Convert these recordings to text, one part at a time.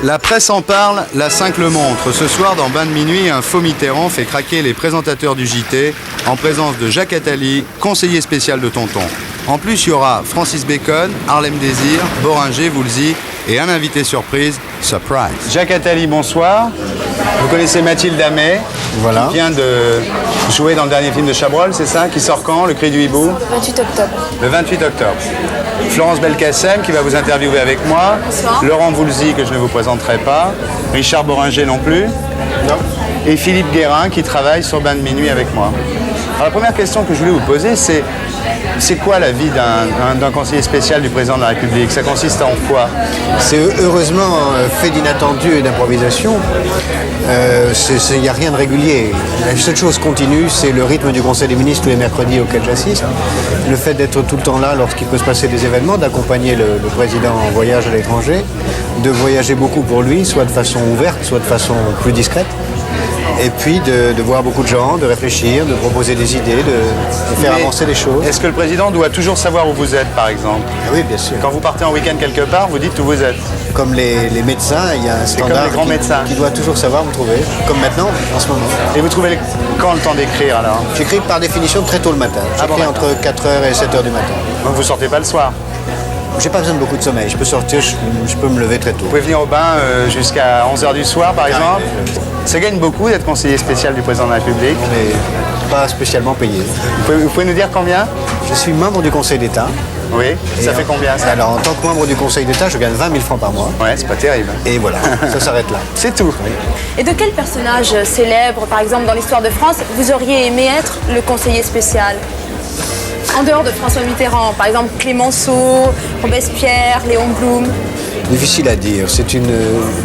La presse en parle, la 5 le montre. Ce soir, dans Bain de minuit, un faux Mitterrand fait craquer les présentateurs du JT en présence de Jacques Attali, conseiller spécial de Tonton. En plus, il y aura Francis Bacon, Harlem Désir, Boringer, Woolsey et un invité surprise, surprise. Jacques Attali, bonsoir. Vous connaissez Mathilde Amet, voilà. Qui vient de jouer dans le dernier film de Chabrol, c'est ça? Qui sort quand? Le Cri du hibou? 28 octobre. Le 28 octobre. Florence Belkacem qui va vous interviewer avec moi. Bonsoir. Laurent Woolsey que je ne vous présenterai pas. Richard Boringer non plus. Non. Et Philippe Guérin qui travaille sur Bain de minuit avec moi. Alors, la première question que je voulais vous poser, c'est quoi la vie d'un conseiller spécial du président de la République? Ça consiste en quoi? C'est heureusement fait d'inattendu et d'improvisation. Il n'y a rien de régulier. La seule chose continue, c'est le rythme du Conseil des ministres tous les mercredis auquel j'assiste. Le fait d'être tout le temps là lorsqu'il peut se passer des événements, d'accompagner le président en voyage à l'étranger, de voyager beaucoup pour lui, soit de façon ouverte, soit de façon plus discrète. Et puis de voir beaucoup de gens, de réfléchir, de proposer des idées, de faire avancer les choses. Est-ce que le président doit toujours savoir où vous êtes, par exemple? Oui, bien sûr. Quand vous partez en week-end quelque part, vous dites où vous êtes. Comme les médecins, il y a un standard comme les grands médecins. qui doit toujours savoir vous trouver, comme maintenant, en ce moment. Et vous trouvez quand le temps d'écrire, alors? J'écris par définition très tôt le matin. J'écris entre 4h et 7h du matin. Donc vous sortez pas le soir? J'ai pas besoin de beaucoup de sommeil. Je peux sortir, je peux me lever très tôt. Vous pouvez venir au bain jusqu'à 11h du soir, par exemple? Ça gagne beaucoup d'être conseiller spécial du président de la République? Mais pas spécialement payé. Vous pouvez nous dire combien? Je suis membre du Conseil d'État. Oui, ça fait combien ça? Alors en tant que membre du Conseil d'État, je gagne 20 000 francs par mois. Ouais, c'est pas terrible. Et voilà, ça s'arrête là. C'est tout. Oui. Et de quel personnage célèbre, par exemple dans l'histoire de France, vous auriez aimé être le conseiller spécial? En dehors de François Mitterrand, par exemple Clémenceau, Robespierre, Léon Blum. Difficile à dire. C'est une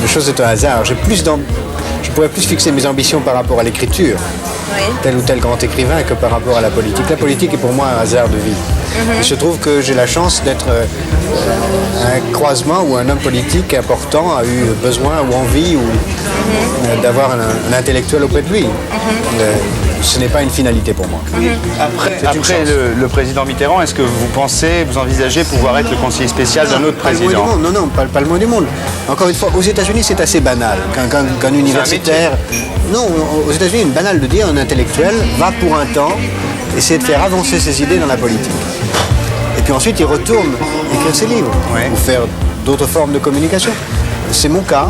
chose est un hasard. Je pourrais plus fixer mes ambitions par rapport à l'écriture, Oui. tel ou tel grand écrivain, que par rapport à la politique. La politique est pour moi un hasard de vie. Il se trouve que j'ai la chance d'être un croisement où un homme politique important a eu besoin ou envie d'avoir un intellectuel auprès de lui. Ce n'est pas une finalité pour moi. Après le président Mitterrand, est-ce que vous envisagez pouvoir être le conseiller spécial d'un autre Pas le moins du président? monde. Non, pas le moins du monde. Encore une fois, aux États-Unis, c'est assez banal. Qu'un universitaire. Non, aux États-Unis, c'est banal de dire un intellectuel va pour un temps essayer de faire avancer ses idées dans la politique. Et puis ensuite, il retourne écrire ses livres ou faire d'autres formes de communication. C'est mon cas.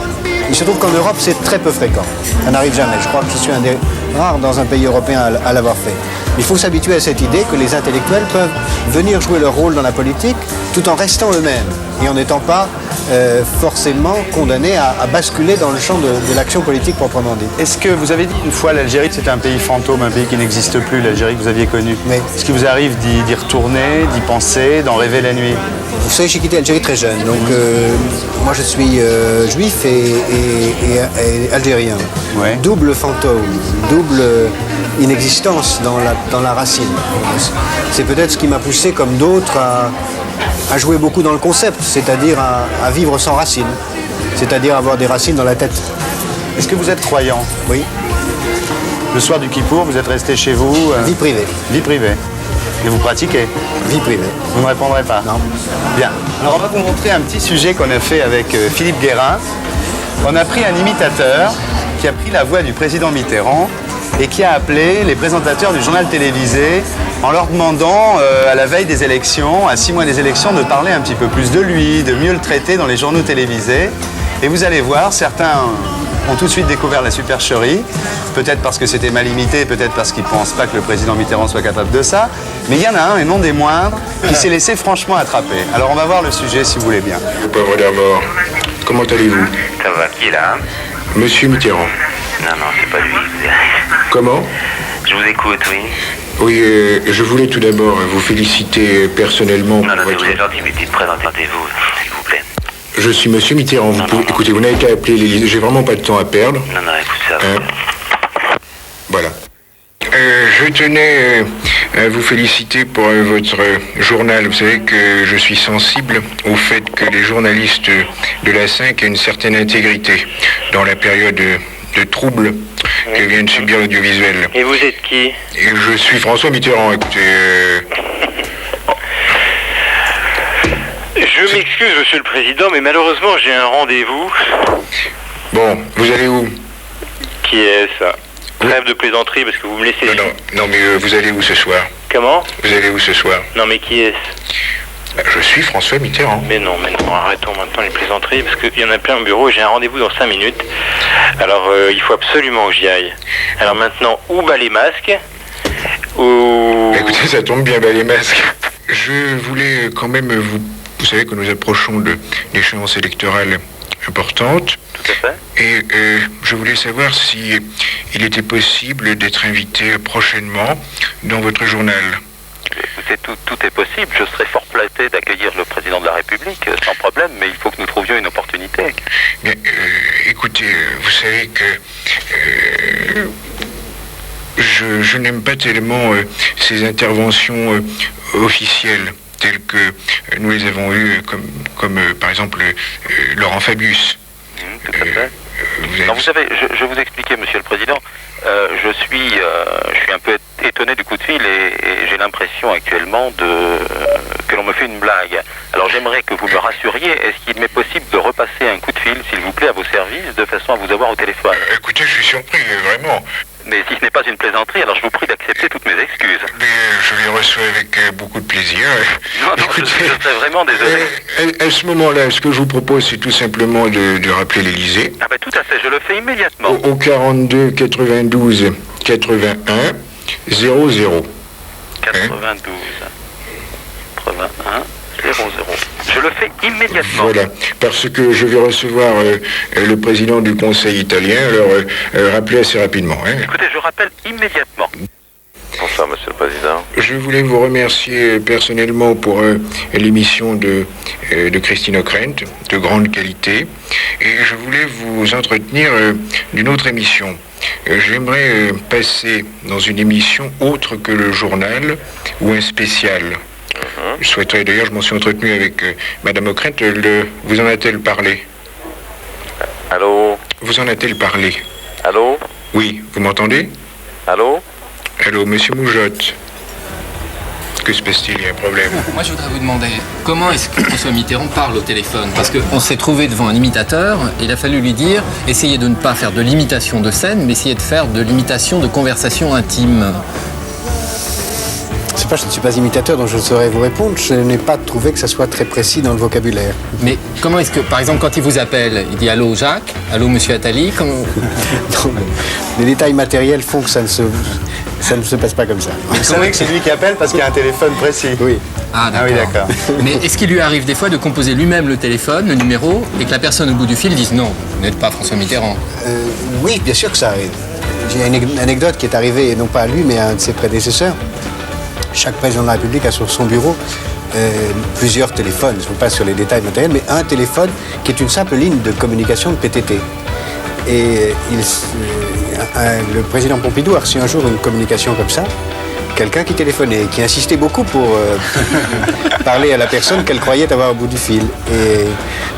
Il se trouve qu'en Europe, c'est très peu fréquent. Ça n'arrive jamais. Je crois que je suis un des rares dans un pays européen à l'avoir fait. Il faut s'habituer à cette idée que les intellectuels peuvent venir jouer leur rôle dans la politique tout en restant eux-mêmes et en n'étant pas forcément condamnés à basculer dans le champ de l'action politique proprement dit. Est-ce que vous avez dit une fois l'Algérie c'était un pays fantôme, un pays qui n'existe plus, l'Algérie que vous aviez connue? Oui. Est-ce qu'il vous arrive d'y retourner, d'y penser, d'en rêver la nuit? Vous savez, j'ai quitté l'Algérie très jeune, donc moi je suis juif et algérien. Ouais. Double fantôme, double inexistence dans la racine. C'est peut-être ce qui m'a poussé, comme d'autres, à jouer beaucoup dans le concept, c'est-à-dire à vivre sans racines, c'est-à-dire avoir des racines dans la tête. Est-ce que vous êtes croyant? Oui, Le soir du Kippour, vous êtes resté chez vous? vie privée. Vie privée. Et vous pratiquez? Vie privée. Vous ne répondrez pas? Non. Bien. Alors on va vous montrer un petit sujet qu'on a fait avec Philippe Guérin. On a pris un imitateur qui a pris la voix du président Mitterrand et qui a appelé les présentateurs du journal télévisé en leur demandant, à la veille des élections, à 6 mois des élections, de parler un petit peu plus de lui, de mieux le traiter dans les journaux télévisés. Et vous allez voir, certains ont tout de suite découvert la supercherie, peut-être parce que c'était mal imité, peut-être parce qu'ils ne pensent pas que le président Mitterrand soit capable de ça, mais il y en a un, et non des moindres, qui s'est laissé franchement attraper. Alors on va voir le sujet si vous voulez bien. Pauvre d'abord, comment allez-vous? Ça va, qui est là? Monsieur Mitterrand. Non, c'est pas lui. Comment? Je vous écoute, oui. Oui, je voulais tout d'abord vous féliciter personnellement Non, pour vous votre... êtes gentil, mais présentez-vous, s'il vous plaît. Je suis Monsieur Mitterrand. Écoutez, vous n'avez qu'à appeler l'Élysée. J'ai vraiment pas de temps à perdre. Non, écoute ça. Voilà. Je tenais à vous féliciter pour votre journal. Vous savez que je suis sensible au fait que les journalistes de la 5 aient une certaine intégrité dans la période de trouble que vient de subir l'audiovisuel. Et vous êtes qui? Et je suis François Mitterrand, écoutez... Je m'excuse, Monsieur le Président, mais malheureusement, j'ai un rendez-vous. Bon, vous allez où? Qui est ça? Trêve de plaisanterie, parce que vous me laissez... Non, mais vous allez où ce soir? Comment? Vous allez où ce soir? Non, mais qui est-ce? Je suis François Mitterrand. Mais non, arrêtons maintenant les plaisanteries, parce qu'il y en a plein au bureau et j'ai un rendez-vous dans 5 minutes. Alors, il faut absolument que j'y aille. Alors maintenant, où bas les masques? Ou... Écoutez, ça tombe bien, les masques. Je voulais quand même vous savez que nous approchons de l'échéance électorale importante. Tout à fait. Et je voulais savoir si il était possible d'être invité prochainement dans votre journal. Écoutez, tout est possible. Je serais fort flatté d'accueillir le président de la République, sans problème, mais il faut que nous trouvions une opportunité. Bien, écoutez, vous savez que je n'aime pas tellement ces interventions officielles telles que nous les avons eues, comme par exemple Laurent Fabius. Tout à fait. Non, vous savez, je vous expliquais, Monsieur le Président, je suis un peu étonné du coup de fil et j'ai l'impression actuellement que l'on me fait une blague. Alors j'aimerais que vous me rassuriez, est-ce qu'il m'est possible de repasser un coup de fil, s'il vous plaît, à vos services, de façon à vous avoir au téléphone? Écoutez, je suis surpris, vraiment. Mais si ce n'est pas une plaisanterie, alors je vous prie d'accepter toutes mes excuses. Mais je les reçois avec beaucoup de plaisir. Non, je serais vraiment désolé. À ce moment-là, ce que je vous propose, c'est tout simplement de rappeler l'Élysée. Ah ben tout à fait, je le fais immédiatement. Au 42 92 81 00. 92 81 00. Je le fais immédiatement. Voilà, parce que je vais recevoir le président du Conseil italien, alors rappelez assez rapidement. Écoutez, je rappelle immédiatement. Bonsoir, Monsieur le Président. Je voulais vous remercier personnellement pour l'émission de Christine Ockrent, de grande qualité, et je voulais vous entretenir d'une autre émission. J'aimerais passer dans une émission autre que le journal ou un spécial. Je souhaiterais, d'ailleurs, je m'en suis entretenu avec Madame Ockrent, vous en a-t-elle parlé? Allô? Vous en a-t-elle parlé? Allô? Oui, vous m'entendez? Allô? Allô, Monsieur Moujotte. Que se passe-t-il? Il y a un problème? Moi, je voudrais vous demander, comment est-ce que François Mitterrand parle au téléphone? Parce qu'on s'est trouvé devant un imitateur, et il a fallu lui dire, essayez de ne pas faire de l'imitation de scène, mais essayez de faire de l'imitation de conversation intime. Je ne suis pas imitateur, donc je ne saurais vous répondre. Je n'ai pas trouvé que ça soit très précis dans le vocabulaire. Mais comment est-ce que, par exemple, quand il vous appelle, il dit « Allô Jacques »,« Allô Monsieur Attali », comment... Non, les détails matériels font que ça ne se passe pas comme ça. Vous savez que c'est lui qui appelle parce qu'il y a un téléphone précis. Oui. Ah, Ah oui, d'accord. Mais est-ce qu'il lui arrive des fois de composer lui-même le téléphone, le numéro, et que la personne au bout du fil dise « Non, vous n'êtes pas François Mitterrand ». Oui, bien sûr que ça arrive. J'ai une anecdote qui est arrivée, non pas à lui, mais à un de ses prédécesseurs. Chaque président de la République a sur son bureau plusieurs téléphones. Je ne vais pas sur les détails matériels, mais un téléphone qui est une simple ligne de communication de PTT. Et le président Pompidou a reçu un jour une communication comme ça, quelqu'un qui téléphonait, qui insistait beaucoup pour parler à la personne qu'elle croyait avoir au bout du fil. Et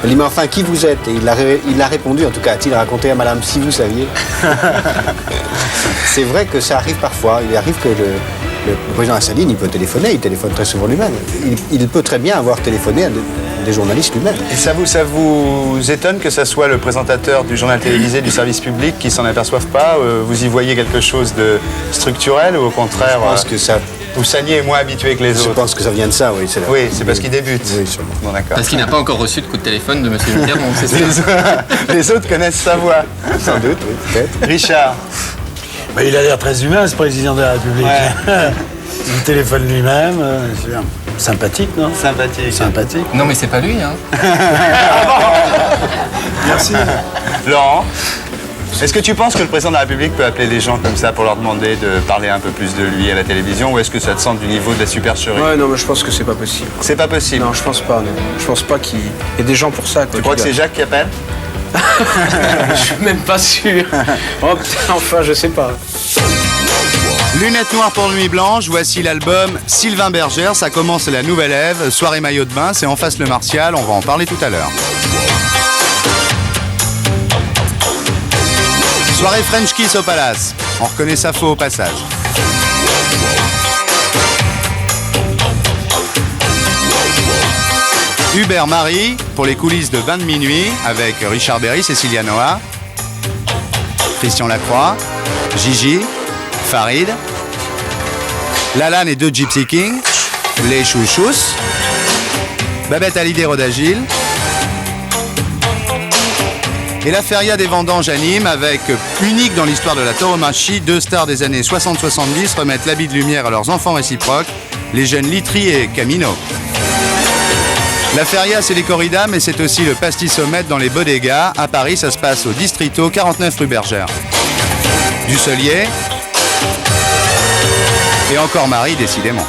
elle dit, mais enfin, qui vous êtes? Et il a répondu, en tout cas, a-t-il raconté à madame, si vous saviez. C'est vrai que ça arrive parfois. Il arrive que le président Assaline, il peut téléphoner, il téléphone très souvent lui-même. Il peut très bien avoir téléphoné à des journalistes lui-même. Et ça vous étonne que ça soit le présentateur du journal télévisé du service public qui s'en aperçoive pas? Vous y voyez quelque chose de structurel ou au contraire Je pense que ça... vous Sagnier est moins habitué que les Je autres? pense que ça vient de ça, oui. Oui, c'est parce qu'il débute. Oui, sûrement. Bon, d'accord. Parce qu'il n'a pas encore reçu de coup de téléphone de Monsieur Mitterrand, c'est ça? Les autres connaissent sa voix. Sans doute, oui, peut-être. Richard. Bah, il a l'air très humain, ce président de la République. Ouais. Il téléphone lui-même. C'est bien. Sympathique, non? Sympathique. Sympathique. Non, mais c'est pas lui, hein. Merci. Laurent, est-ce que tu penses que le président de la République peut appeler les gens comme ça pour leur demander de parler un peu plus de lui à la télévision, ou est-ce que ça te semble du niveau de la supercherie? Ouais, non, mais je pense que c'est pas possible. C'est pas possible. Non, je pense pas. Non. Je pense pas qu'il y ait des gens pour ça. Tu crois que c'est Jacques qui appelle? Je suis même pas sûr. Oh, putain, enfin, je sais pas. Lunettes noires pour nuit blanche, voici l'album Sylvain Bergère, ça commence la nouvelle Ève, soirée maillot de bain, c'est en face le Martial, on va en parler tout à l'heure. Soirée French Kiss au Palace, on reconnaît sa faux au passage. Hubert Marie pour les coulisses de Bain de minuit avec Richard Berry, Cécilia Noah, Christian Lacroix, Gigi, Farid, Lalanne et 2 Gypsy King, les Chouchous, Babette Hallyday Rodagil et la Feria des Vendanges anime avec, unique dans l'histoire de la tauromachie, 2 stars des années 60-70 remettent l'habit de lumière à leurs enfants réciproques, les jeunes Litry et Camino. La Feria, c'est les corridas, mais c'est aussi le pastissomètre dans les bodegas. À Paris, ça se passe au Distrito, 49 rue Bergère. Du Solier et encore Marie, décidément.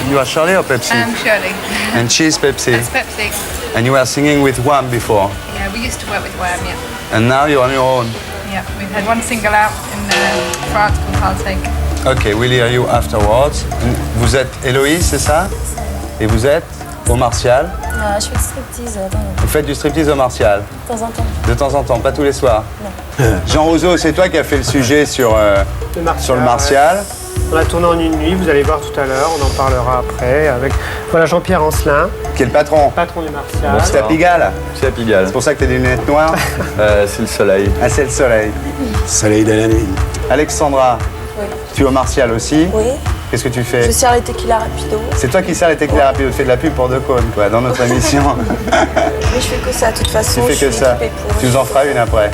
You are Charlie or Pepsi? Shirley. And she's Pepsi. That's Pepsi. And you were singing with Wham before. Yeah, we used to work with Wham, yeah. And now you're on your own. Yeah, we've had one single out in France called Partake. Ok, we'll hear you afterwards. Vous êtes Héloïse, c'est ça? Et vous êtes au Martial? Je fais du striptease Vous faites du striptease au Martial? de temps en temps. De temps en temps, pas tous les soirs? Non. Jean Rousseau, c'est toi qui as fait le sujet sur le Martial. Ouais. On a tourné en une nuit, vous allez voir tout à l'heure, on en parlera après, avec voilà, Jean-Pierre Ancelin, Qui est le patron? patron du Martial. C'est à Pigalle? C'est à Pigalle. C'est pour ça que tu as des lunettes noires? C'est le soleil. Ah, c'est le soleil. Soleil de la nuit. Alexandra, Oui. tu es au Martial aussi? Oui. Qu'est-ce que tu fais? Je sers les tequila rapido. C'est toi qui sers les tequila rapido, tu fais de la pub pour De Cône, quoi, dans notre émission. Mais je fais que ça, de toute façon. Tu fais que ça. Tu nous en feras une après.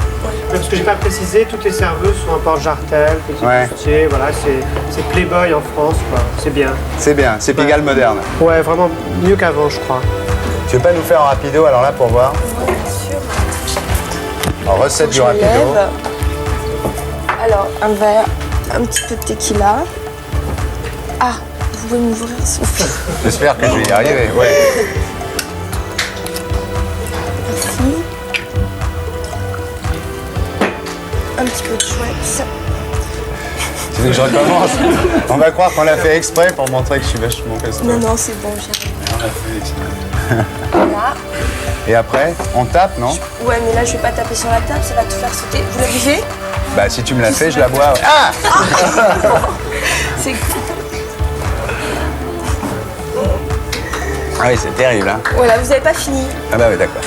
Parce que j'ai pas précisé, toutes les serveuses sont en porte-jartel, petit bustier, voilà, c'est Playboy en France, quoi. C'est bien. C'est bien, c'est Pigalle moderne. Ouais, vraiment mieux qu'avant, je crois. Tu veux pas nous faire un rapido alors là pour voir? Bien sûr. Alors, recette du rapido. Alors, un verre, un petit peu de tequila. Ah, vous pouvez m'ouvrir s'il vous plaît. J'espère que je vais y arriver, ouais. Merci. Un petit peu de Schweppes. Tu veux que je recommence? On va croire qu'on l'a fait exprès pour montrer que je suis vachement costaud. Non, non, c'est bon, j'arrive. On l'a fait exprès. Voilà. Et après, on tape, non? Ouais, mais là, je vais pas taper sur la table, ça va tout faire sauter. Vous la buvez? Bah, si tu me l'as fait, je la bois. Ouais. Ah! C'est Ah oui, c'est terrible, hein? Voilà, vous avez pas fini. Ah bah oui, d'accord.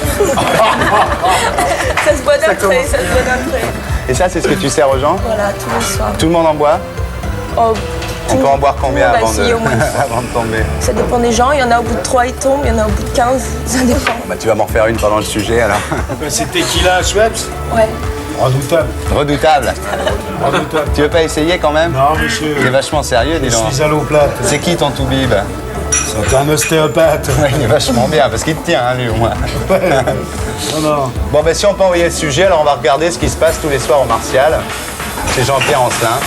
Ça se boit d'après, ça se boit d'après. Et ça, c'est ce que tu sers aux gens? Voilà, tous les soirs. Tout le monde en boit? Oh, On peut en boire combien on va avant de, essayer au moins une fois. avant de tomber? Ça dépend des gens, il y en a au bout de 3 ils tombent, il y en a au bout de 15, ça dépend. Bah, tu vas m'en refaire une pendant le sujet, alors. C'est tequila Schweppes? Ouais. Redoutable. Redoutable. Redoutable. Tu veux pas essayer quand même? Non, monsieur. Il est vachement sérieux, dis Je donc. suis alloplate. C'est qui ton toubib? C'est un ostéopathe. Ouais, il est vachement bien, parce qu'il te tient, hein, lui, au moins. Non, non. Bon, ben si on peut envoyer le sujet, alors on va regarder ce qui se passe tous les soirs au Martial. C'est Jean-Pierre Ancelin.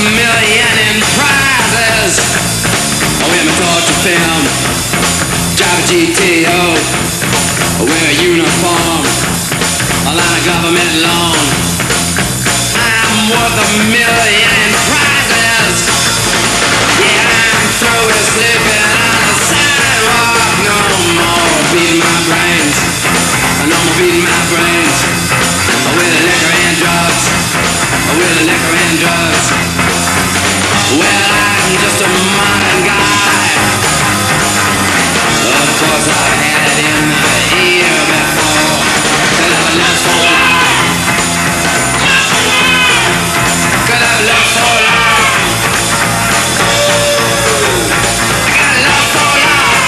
million in prizes. I wear my torture film, drive a GTO, I wear a uniform, a line of government loan. I'm worth a million in prizes. Yeah, I'm through with sleeping on the sidewalk. No more beating my brains, no more beating my brains. With the liquor and drugs, with the liquor and drugs. Well, I'm just a modern guy. Of course, I've had it in the ear before. Could have lived so long. Could have lived so long. Got love so long.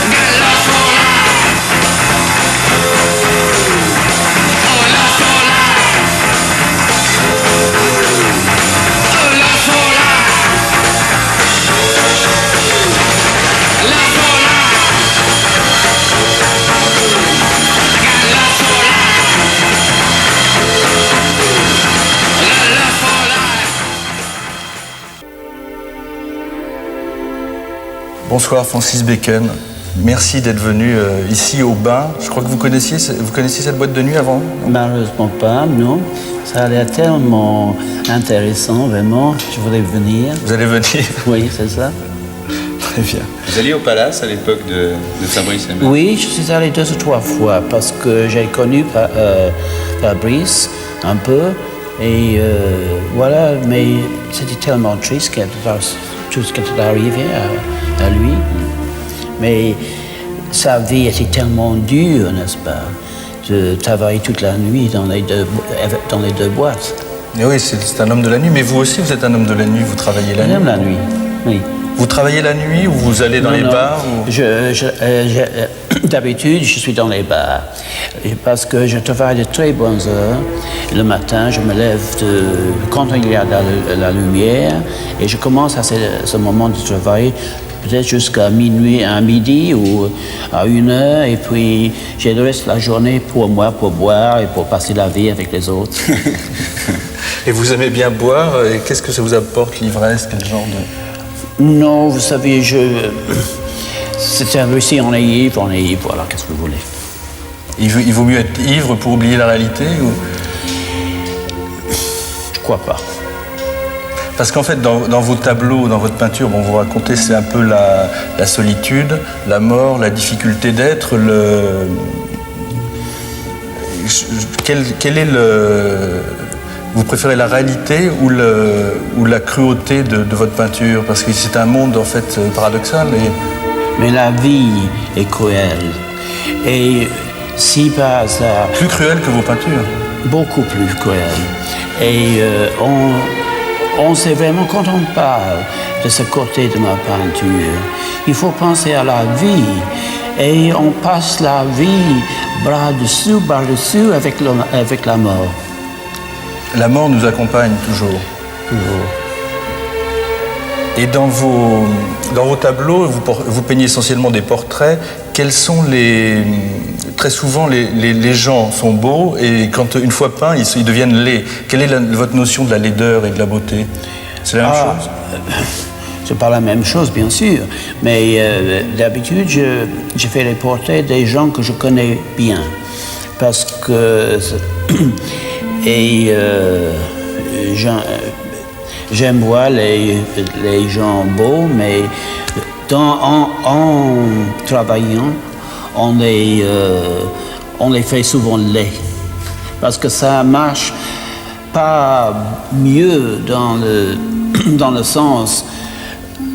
Got love so long. Oh, love so long. Oh, love so long. Love so long. I got love so long. I got love so long. Bonsoir Francis Bacon, merci d'être venu ici au Bain. Je crois que vous connaissiez cette boîte de nuit avant? Malheureusement pas, non. Ça a l'air tellement intéressant, vraiment. Je voulais venir. Vous allez venir? Oui, c'est ça. Très bien. Vous alliez au Palace à l'époque de Fabrice Ebert? Oui, je suis allé 2 ou 3 fois parce que j'ai connu Fabrice un peu. Et voilà, mais c'était tellement triste tout ce qui était arrivé à lui. Mais sa vie était tellement dure, n'est-ce pas? Je travaillais toute la nuit dans les deux boîtes. Et oui, c'est un homme de la nuit, mais vous aussi, vous êtes un homme de la nuit, vous travaillez la nuit. J'aime la nuit, oui. Vous travaillez la nuit ou vous allez dans les bars ou... D'habitude, je suis dans les bars parce que je travaille de très bonnes heures. Le matin, je me lève quand il y a la lumière et je commence à ce moment de travail peut-être jusqu'à minuit, à midi ou à 1h, et puis j'ai le reste de la journée pour moi, pour boire et pour passer la vie avec les autres. Et vous aimez bien boire, et qu'est-ce que ça vous apporte, l'ivresse, quel genre de... Non, vous savez, si on est ivre, voilà, qu'est-ce que vous voulez. Il vaut mieux être ivre pour oublier la réalité ou... Je crois pas. Parce qu'en fait, dans vos tableaux, dans votre peinture, bon, vous racontez, c'est un peu la solitude, la mort, la difficulté d'être, quel est le... Vous préférez la réalité ou la cruauté de votre peinture? Parce que c'est un monde, en fait, paradoxal. Mais la vie est cruelle. Et si par hasard... Plus cruelle que vos peintures? Beaucoup plus cruelle. Et on sait vraiment, quand on parle de ce côté de ma peinture, il faut penser à la vie. Et on passe la vie bras dessus avec la mort. La mort nous accompagne toujours. Toujours. Et dans vos tableaux, vous peignez essentiellement des portraits. Quels sont très souvent, les gens sont beaux et quand une fois peints, ils deviennent laids. Quelle est votre notion de la laideur et de la beauté? C'est la même chose? C'est pas la même chose, bien sûr. Mais d'habitude, je fais les portraits des gens que je connais bien. Parce que... j'aime voir les gens beaux, mais en travaillant, on les fait souvent laids. Parce que ça marche pas mieux dans le sens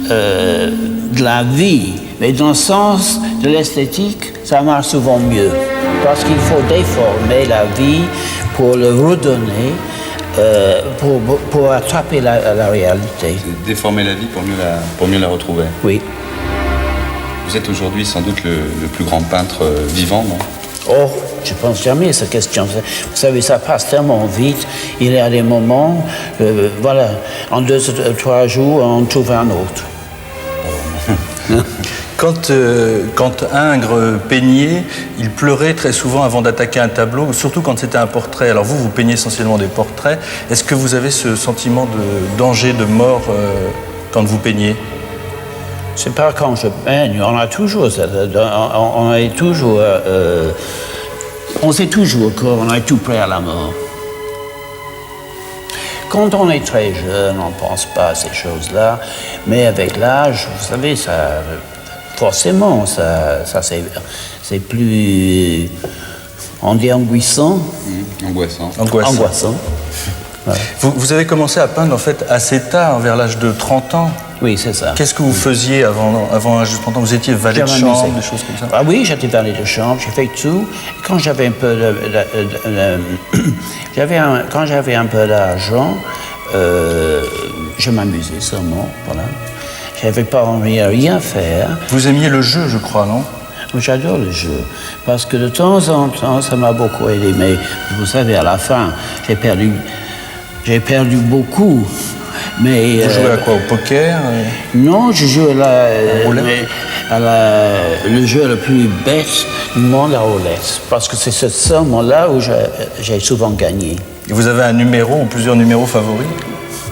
de la vie, mais dans le sens de l'esthétique, ça marche souvent mieux. Parce qu'il faut déformer la vie pour le redonner, pour attraper la réalité. Déformer la vie pour mieux la retrouver. Oui. Vous êtes aujourd'hui sans doute le plus grand peintre vivant, non? Oh, je pense jamais à cette question. Vous savez, ça passe tellement vite. Il y a des moments, voilà, en 2 ou 3 jours, on trouve un autre. Quand Ingres peignait, il pleurait très souvent avant d'attaquer un tableau, surtout quand c'était un portrait. Alors vous peignez essentiellement des portraits. Est-ce que vous avez ce sentiment de danger, de mort quand vous peignez? C'est pas quand je peigne, on a toujours, on sait toujours qu'on est tout près à la mort. Quand on est très jeune, on ne pense pas à ces choses-là, mais avec l'âge, vous savez, ça, forcément, ça c'est plus, on dit angoissant. Angoissant. Angoissant. Voilà. Vous avez commencé à peindre en fait assez tard, vers l'âge de 30 ans. Oui, c'est ça. Qu'est-ce que vous faisiez avant l'âge de 30 ans? Vous étiez valet de chambre, des choses comme ça? Ah oui, j'étais valet de chambre, j'ai fait tout. Et quand j'avais un peu quand j'avais un peu d'argent, je m'amusais seulement, voilà. J'avais pas envie de rien faire. Vous aimiez le jeu, je crois, non? J'adore le jeu, parce que de temps en temps, ça m'a beaucoup aidé. Mais vous savez, à la fin, j'ai perdu beaucoup. Mais, vous jouez à quoi? Au poker? Non, je joue le jeu le plus bête du monde, la roulette. Parce que c'est ce moment-là où j'ai souvent gagné. Et vous avez un numéro ou plusieurs numéros favoris?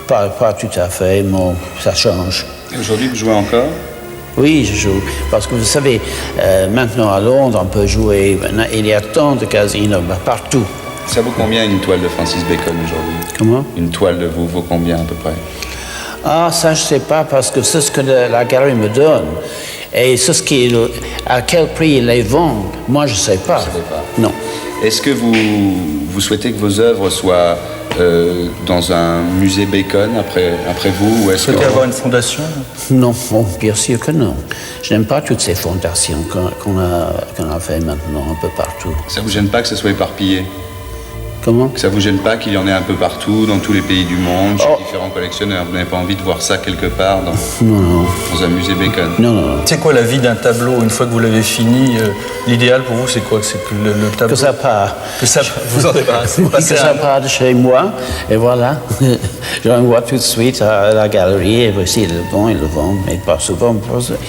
Pas tout à fait, mais ça change. Aujourd'hui, vous jouez encore? Oui, je joue. Parce que vous savez, maintenant à Londres, on peut jouer. Il y a tant de casinos partout. Ça vaut combien une toile de Francis Bacon aujourd'hui? Comment? Une toile de vous vaut combien à peu près? Ah, ça je sais pas, parce que c'est ce que la galerie me donne. Et à quel prix ils les vendent, moi je sais pas. Non. Est-ce que vous souhaitez que vos œuvres soient dans un musée Bacon après vous, ou est-ce que... Vous souhaitez avoir une fondation? Non, bon, bien sûr que non. Je n'aime pas toutes ces fondations qu'on a fait maintenant un peu partout. Ça vous gêne pas que ce soit éparpillé? Comment? Que ça vous gêne pas qu'il y en ait un peu partout, dans tous les pays du monde, chez différents collectionneurs? Vous n'avez pas envie de voir ça quelque part dans un musée Bacon? Non. C'est quoi la vie d'un tableau une fois que vous l'avez fini? L'idéal pour vous, c'est quoi? C'est que le tableau... Que ça part. Que ça vous en débarrassez. Que ça part de chez moi, et voilà. Je l'envoie tout de suite à la galerie, et voici, ils le vendent, mais pas souvent.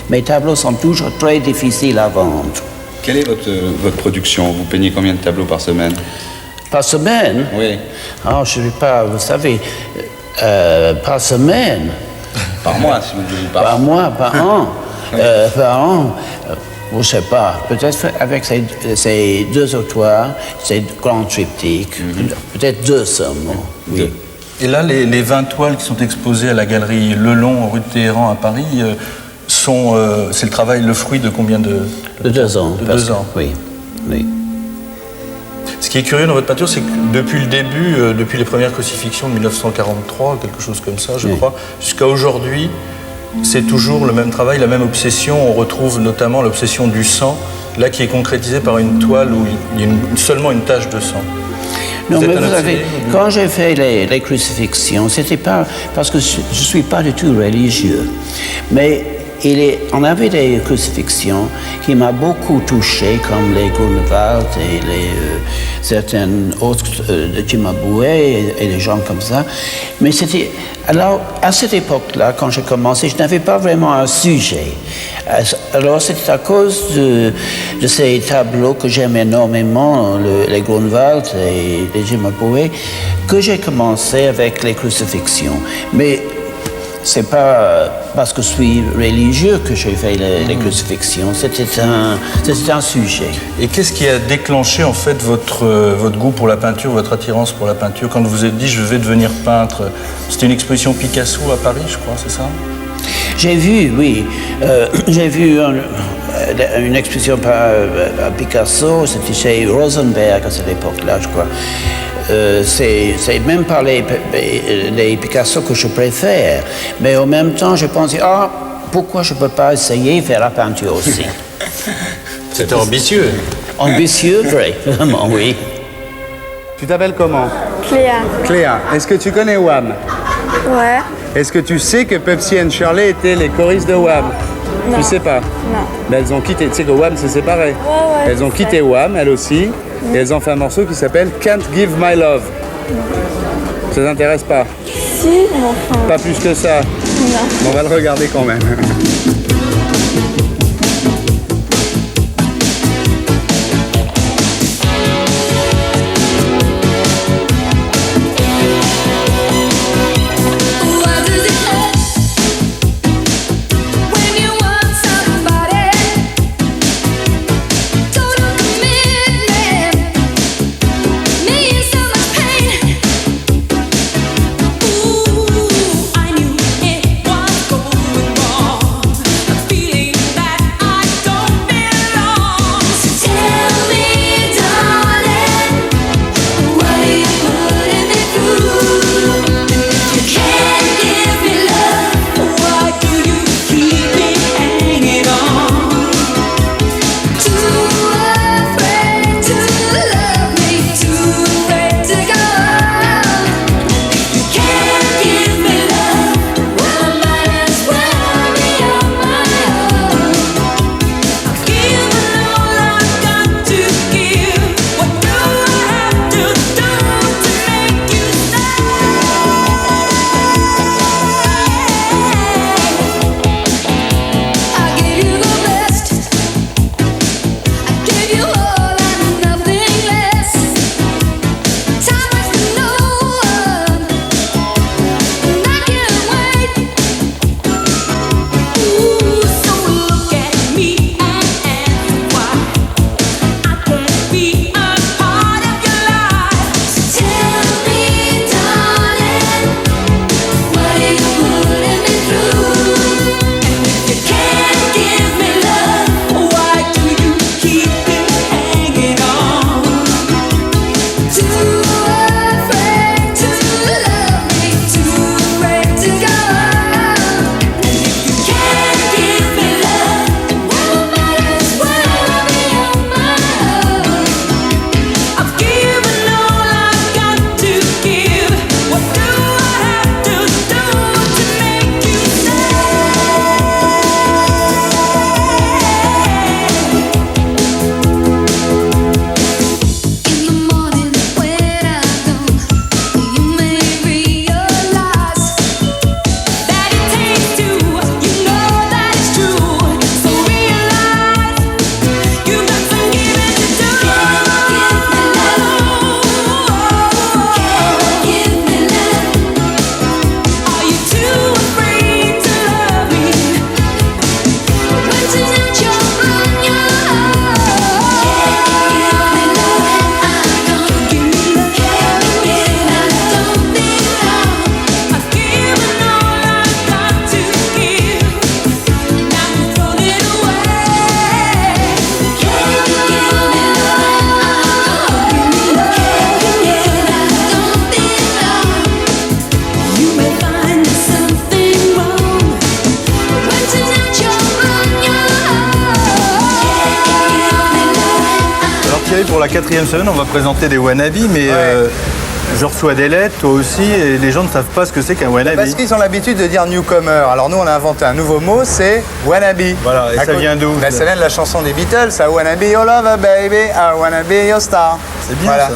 Mes tableaux sont toujours très difficiles à vendre. Quelle est votre production? Vous peignez combien de tableaux par semaine? Par semaine? Oui. Ah, je ne sais pas, vous savez, par semaine. Par mois, si vous voulez. Par mois, par an. Par an, je ne sais pas. Peut-être avec ces deux auteurs, ces grands triptyques, peut-être 200, oui. Et là, les 20 toiles qui sont exposées à la galerie Lelon, rue de Téhéran à Paris, c'est le travail, le fruit de combien de 2 ans. De 2 ans. Oui. Ce qui est curieux dans votre peinture, c'est que depuis le début, depuis les premières crucifixions de 1943, quelque chose comme ça, je crois, jusqu'à aujourd'hui, c'est toujours le même travail, la même obsession. On retrouve notamment l'obsession du sang, là qui est concrétisée par une toile où il y a seulement une tache de sang. Non, mais vous savez, quand j'ai fait les crucifixions, c'était pas parce que je ne suis pas du tout religieux, mais on avait des crucifixions qui m'ont beaucoup touché, comme les Grunewald et certaines autres de Cimabue et des gens comme ça. Mais c'était... Alors, à cette époque-là, quand j'ai commencé, je n'avais pas vraiment un sujet. Alors, c'était à cause de ces tableaux que j'aime énormément, les Grunewald et les Cimabue, que j'ai commencé avec les crucifixions. Mais c'est pas parce que je suis religieux que j'ai fait les crucifixions, c'était un sujet. Et qu'est-ce qui a déclenché en fait votre goût pour la peinture, votre attirance pour la peinture? Quand vous vous êtes dit je vais devenir peintre, c'était une exposition Picasso à Paris, je crois, c'est ça? J'ai vu, oui. J'ai vu une exposition à Picasso, c'était chez Rosenberg à cette époque-là, je crois. C'est même pas les Picasso que je préfère, mais en même temps, je pensais, pourquoi je ne peux pas essayer de faire la peinture aussi? C'était ambitieux. Ambitieux, vraiment, oui. Tu t'appelles comment? Cléa. Cléa. Est-ce que tu connais Wham? Ouais. Est-ce que tu sais que Pepsi and Shirley étaient les choristes de Wham? Non. Tu sais pas? Non. Mais elles ont quitté, tu sais que Wham s'est séparé. Ouais, elles ont quitté Wham, elles aussi, et elles ont fait un morceau qui s'appelle Can't Give My Love. Ça t'intéresse pas? Si, mais enfin... Pas plus que ça? Non. On va le regarder quand même. la 4e semaine, on va présenter des wannabes, mais je reçois des lettres, toi aussi, et les gens ne savent pas ce que c'est qu'un wannabe. Parce qu'ils ont l'habitude de dire newcomer. Alors nous, on a inventé un nouveau mot, c'est wannabe. Voilà, et ça vient d'où? Ça vient de la chanson des Beatles, I wanna be your lover, baby, I wanna be your star. C'est bien ça.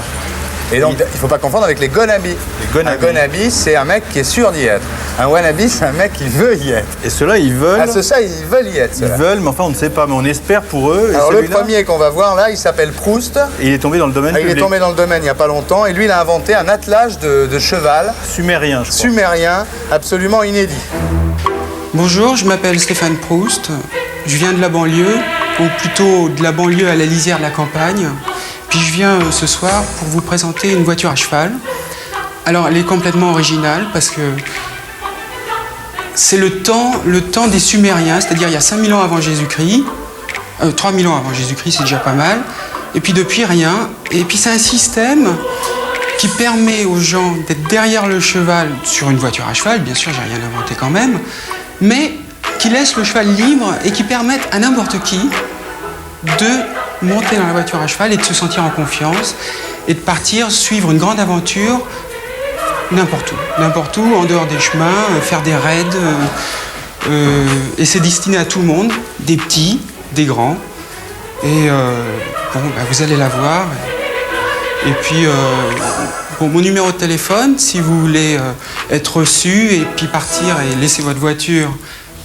Et donc, il ne faut pas confondre avec les gonabis. Un gonabe, c'est un mec qui est sûr d'y être. Un wannabe, c'est un mec qui veut y être. Et ceux-là, ils veulent. Ah, ceux-là, ils veulent y être. Ils veulent, mais enfin, on ne sait pas. Mais on espère pour eux. Alors, le premier qu'on va voir là, il s'appelle Proust. Et il est tombé dans le domaine public. Il est tombé dans le domaine il n'y a pas longtemps. Et lui, il a inventé un attelage de cheval. Sumérien, je crois. Sumérien, absolument inédit. Bonjour, je m'appelle Stéphane Proust. Je viens de la banlieue, ou plutôt de la banlieue à la lisière de la campagne. Puis je viens ce soir pour vous présenter une voiture à cheval. Alors elle est complètement originale parce que c'est le temps des Sumériens, c'est-à-dire il y a 5000 ans avant Jésus-Christ, 3000 ans avant Jésus-Christ, c'est déjà pas mal. Et puis depuis rien. Et puis c'est un système qui permet aux gens d'être derrière le cheval sur une voiture à cheval, bien sûr j'ai rien inventé quand même, mais qui laisse le cheval libre et qui permettent à n'importe qui de monter dans la voiture à cheval et de se sentir en confiance et de partir suivre une grande aventure n'importe où, en dehors des chemins, faire des raids. Et c'est destiné à tout le monde, des petits, des grands. Et vous allez la voir. Et puis, mon numéro de téléphone, si vous voulez être reçu et puis partir et laisser votre voiture,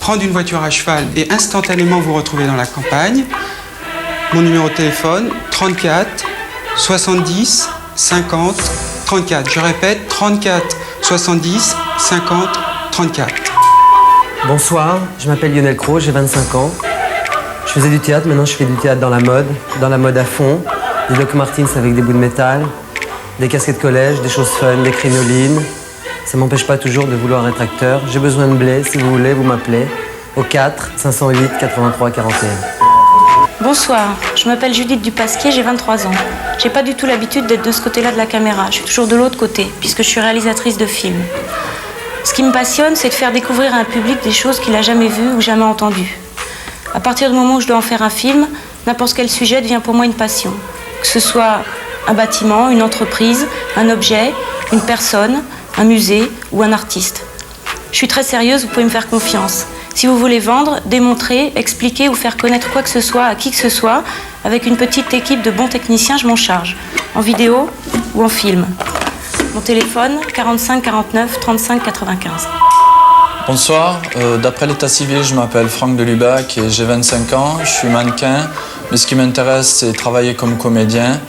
prendre une voiture à cheval et instantanément vous retrouver dans la campagne. Mon numéro de téléphone, 34 70 50 34. Je répète, 34 70 50 34. Bonsoir, je m'appelle Lionel Cros, j'ai 25 ans. Je faisais du théâtre, maintenant je fais du théâtre dans la mode à fond. Des Doc Martens avec des bouts de métal, des casquettes collège, des choses fun, des crinolines. Ça m'empêche pas toujours de vouloir être acteur. J'ai besoin de blé, si vous voulez, vous m'appelez au 4 508 83 41. Bonsoir, je m'appelle Judith Dupasquier, j'ai 23 ans. J'ai pas du tout l'habitude d'être de ce côté-là de la caméra, je suis toujours de l'autre côté, puisque je suis réalisatrice de films. Ce qui me passionne, c'est de faire découvrir à un public des choses qu'il n'a jamais vues ou jamais entendues. À partir du moment où je dois en faire un film, n'importe quel sujet devient pour moi une passion. Que ce soit un bâtiment, une entreprise, un objet, une personne, un musée ou un artiste. Je suis très sérieuse, vous pouvez me faire confiance. Si vous voulez vendre, démontrer, expliquer ou faire connaître quoi que ce soit à qui que ce soit, avec une petite équipe de bons techniciens, je m'en charge. En vidéo ou en film. Mon téléphone, 45 49 35 95. Bonsoir, d'après l'état civil, je m'appelle Franck Delubac et j'ai 25 ans, je suis mannequin, mais ce qui m'intéresse, c'est travailler comme comédien.